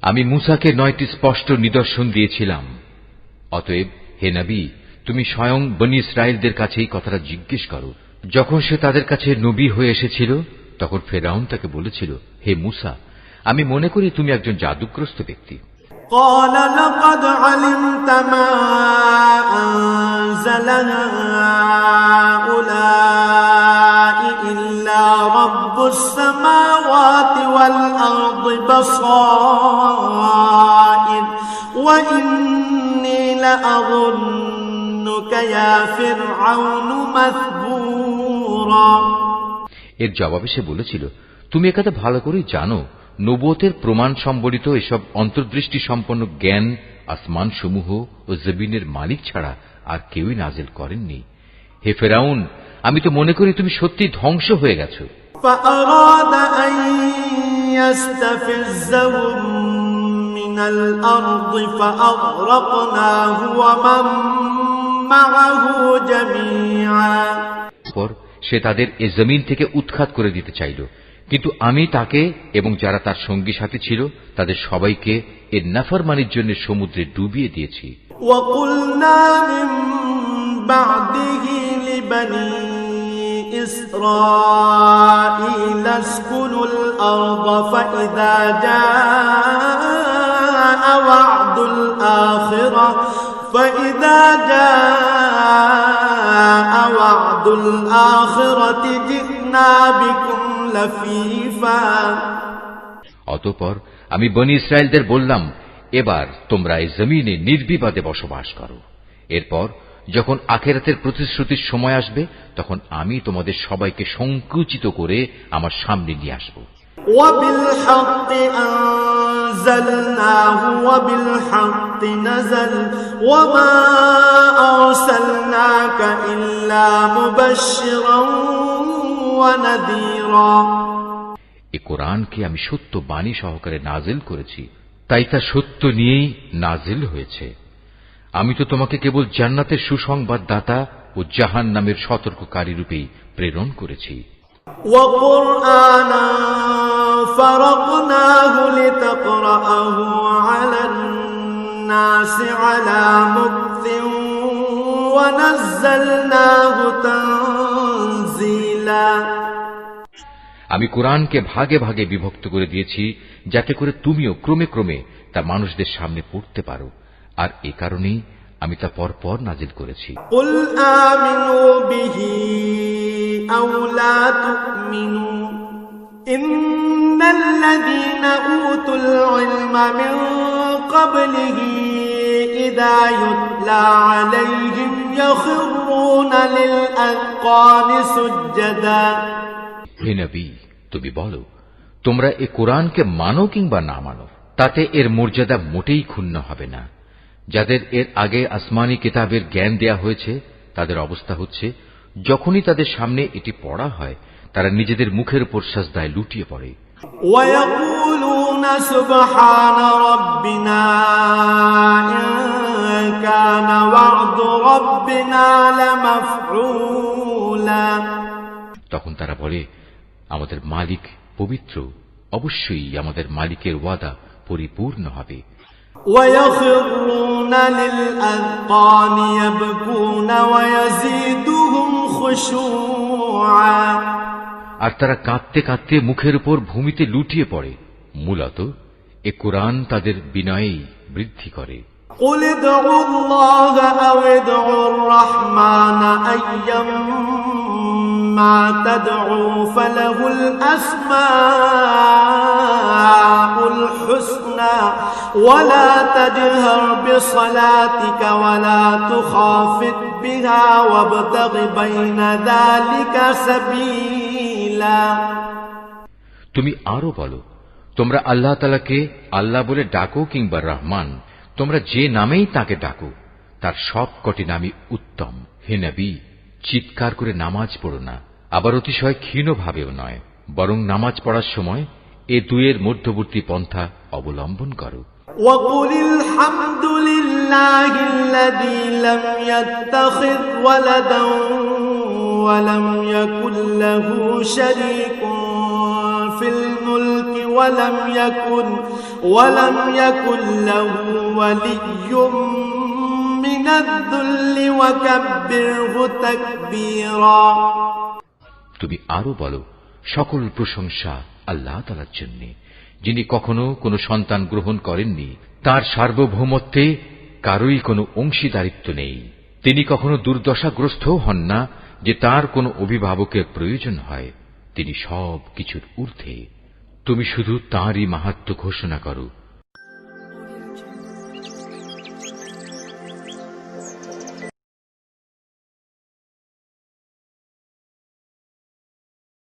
আমি মূসাকে 9টি স্পষ্ট নিদর্শন দিয়েছিলাম। অতএব হে নবী, তুমি স্বয়ং বনী ইসরায়েলদের কাছে এই কথাটা জিজ্ঞেস করো। যখন সে তাদের কাছে নবী হয়ে এসেছিল তখন ফেরাউন তাকে বলেছিল, হে মূসা, আমি মনে করি তুমি একজন জাদুগ্রস্ত ব্যক্তি। قال لقد علمت ما أنزل هؤلاء إلا رب السماوات والأرض بصائر وإني لأظنك يا فرعون مثبورا। এর জবাবে সে বলেছিল, তুমি একথা ভালো করে জানো, নবুয়তের প্রমাণ সম্বলিত এসব অন্তর্দৃষ্টি সম্পন্ন জ্ঞান আসমান সমূহ ও জমিনের মালিক ছাড়া আর কেউই নাজিল করেননি। হে ফেরাউন, আমি তো মনে করি তুমি সত্যি ধ্বংস হয়ে গেছো। فأراد أن يستفزهم من الأرض فأغرقناه ومن معه جميعا। পর সে তাদের এ জমিন থেকে উৎখাত করে দিতে চাইল, কিন্তু আমি তাকে এবং যারা তার সঙ্গী সাথী ছিল তাদের সবাইকে এর নাফরমানির জন্য সমুদ্রে ডুবিয়ে দিয়েছি। وقلنا من بعده لبني إسرائيل اسكنوا الأرض فإذا جاء وعد الآخرة جئنا بكم لفيفا। অতঃপর আমি বনী ইসরায়েলদের বললাম, এবার তোমরা এই জমিনে নির্বিবাদে বসবাস করো। এরপর যখন আখিরাতের প্রতিশ্রুতির সময় আসবে তখন আমি তোমাদের সবাইকে সংকুচিত করে আমার সামনে নিয়ে আসব। وبالحق أنزلناه وبالحق نزل وما أرسلناك إلا مبشرا ونذيرا। এই কোরআনকে আমি সত্য বাণী সহকারে নাজিল করেছি, তাই তা সত্য নিয়েই নাজিল হয়েছে। আমি তো তোমাকে কেবল জান্নাতের সুসংবাদদাতা ও জাহান্নামের সতর্ককারী রূপেই প্রেরণ করেছি। وقرآنا فرقناه لتقرأه على الناس على مكث ونزلناه تنزيلا। আমি কোরআনকে ভাগে ভাগে বিভক্ত করে দিয়েছি যাতে করে তুমিও ক্রমে ক্রমে তা মানুষদের সামনে পড়তে পারো, আর এ কারণেই আমি তা পরপর নাজিল করেছি। قل آمنوا به أو لا تؤمنوا إن الذين أوتوا العلم من قبله إذا يتلى عليهم يخرون للأذقان سجدا। হে নবী, তুমি বলো, তোমরা এ কোরআনকে মানো কিংবা না মানো, তাতে এর মর্যাদা মোটেই ক্ষুণ্ণ হবে না। যাদের এর আগে আসমানি কিতাবের জ্ঞান দেয়া হয়েছে তাদের অবস্থা হচ্ছে, যখনই তাদের সামনে এটি পড়া হয় তারা নিজেদের মুখের উপর সাজদায় লুটিয়ে পড়ে। ويقولون سبحان ربنا إن كان وعد ربنا لمفعولا। তখন তারা বলে, আমাদের মালিক পবিত্র, অবশ্যই আমাদের মালিকের ওয়াদা পরিপূর্ণ হবে। ويخرون للأذقان يبكون ويزيدهم خشوعا। আর তারা কাঁদতে কাঁদতে মুখের উপর ভূমিতে লুটিয়ে পড়ে। মূলত এ কোরআন তাদের বিনয়েই বৃদ্ধি করে। قل ادعوا الله أو ادعوا الرحمن أيما تدعوا فله الأسماء الحسنى ولا تجهر بصلاتك ولا تخافت بها وابتغ بين ذلك سبيلا। তুমি আরো বলো, তোমরা আল্লাহ তাআলাকে আল্লাহ বলে ডাকো কিংবা রহমান, তোমরা যে নামেই তাকে ডাকো তার সব কটি নামই উত্তম। হে নবী, চিৎকার করে নামাজ পড়ো না, আবার অতিশয় ক্ষীণ ভাবেও নয়, বরং নামাজ পড়ার সময় এ দুয়ের মধ্যবর্তী পন্থা অবলম্বন করো। وقل الحمد لله الذي لم يتخذ ولدا ولم يكن له شريك في الملك ولم يكن له ولي من الذل وكبره تكبيرا। তুমি আরো বলো, সকল প্রশংসা আল্লাহ তাআলার জন্য, যিনি কখনো কোনো সন্তান গ্রহণ করেননি, তার সার্বভৌমত্বে কারোই কোনো অংশীদারিত্ব নেই। তিনি কখনো দুর্দশাগ্রস্তও হন না যে তার কোনো অভিভাবকের প্রয়োজন হয়। তিনি সব কিছুর ঊর্ধ্বে। তুমি শুধু তাঁরই মাহাত্ম্য ঘোষণা করো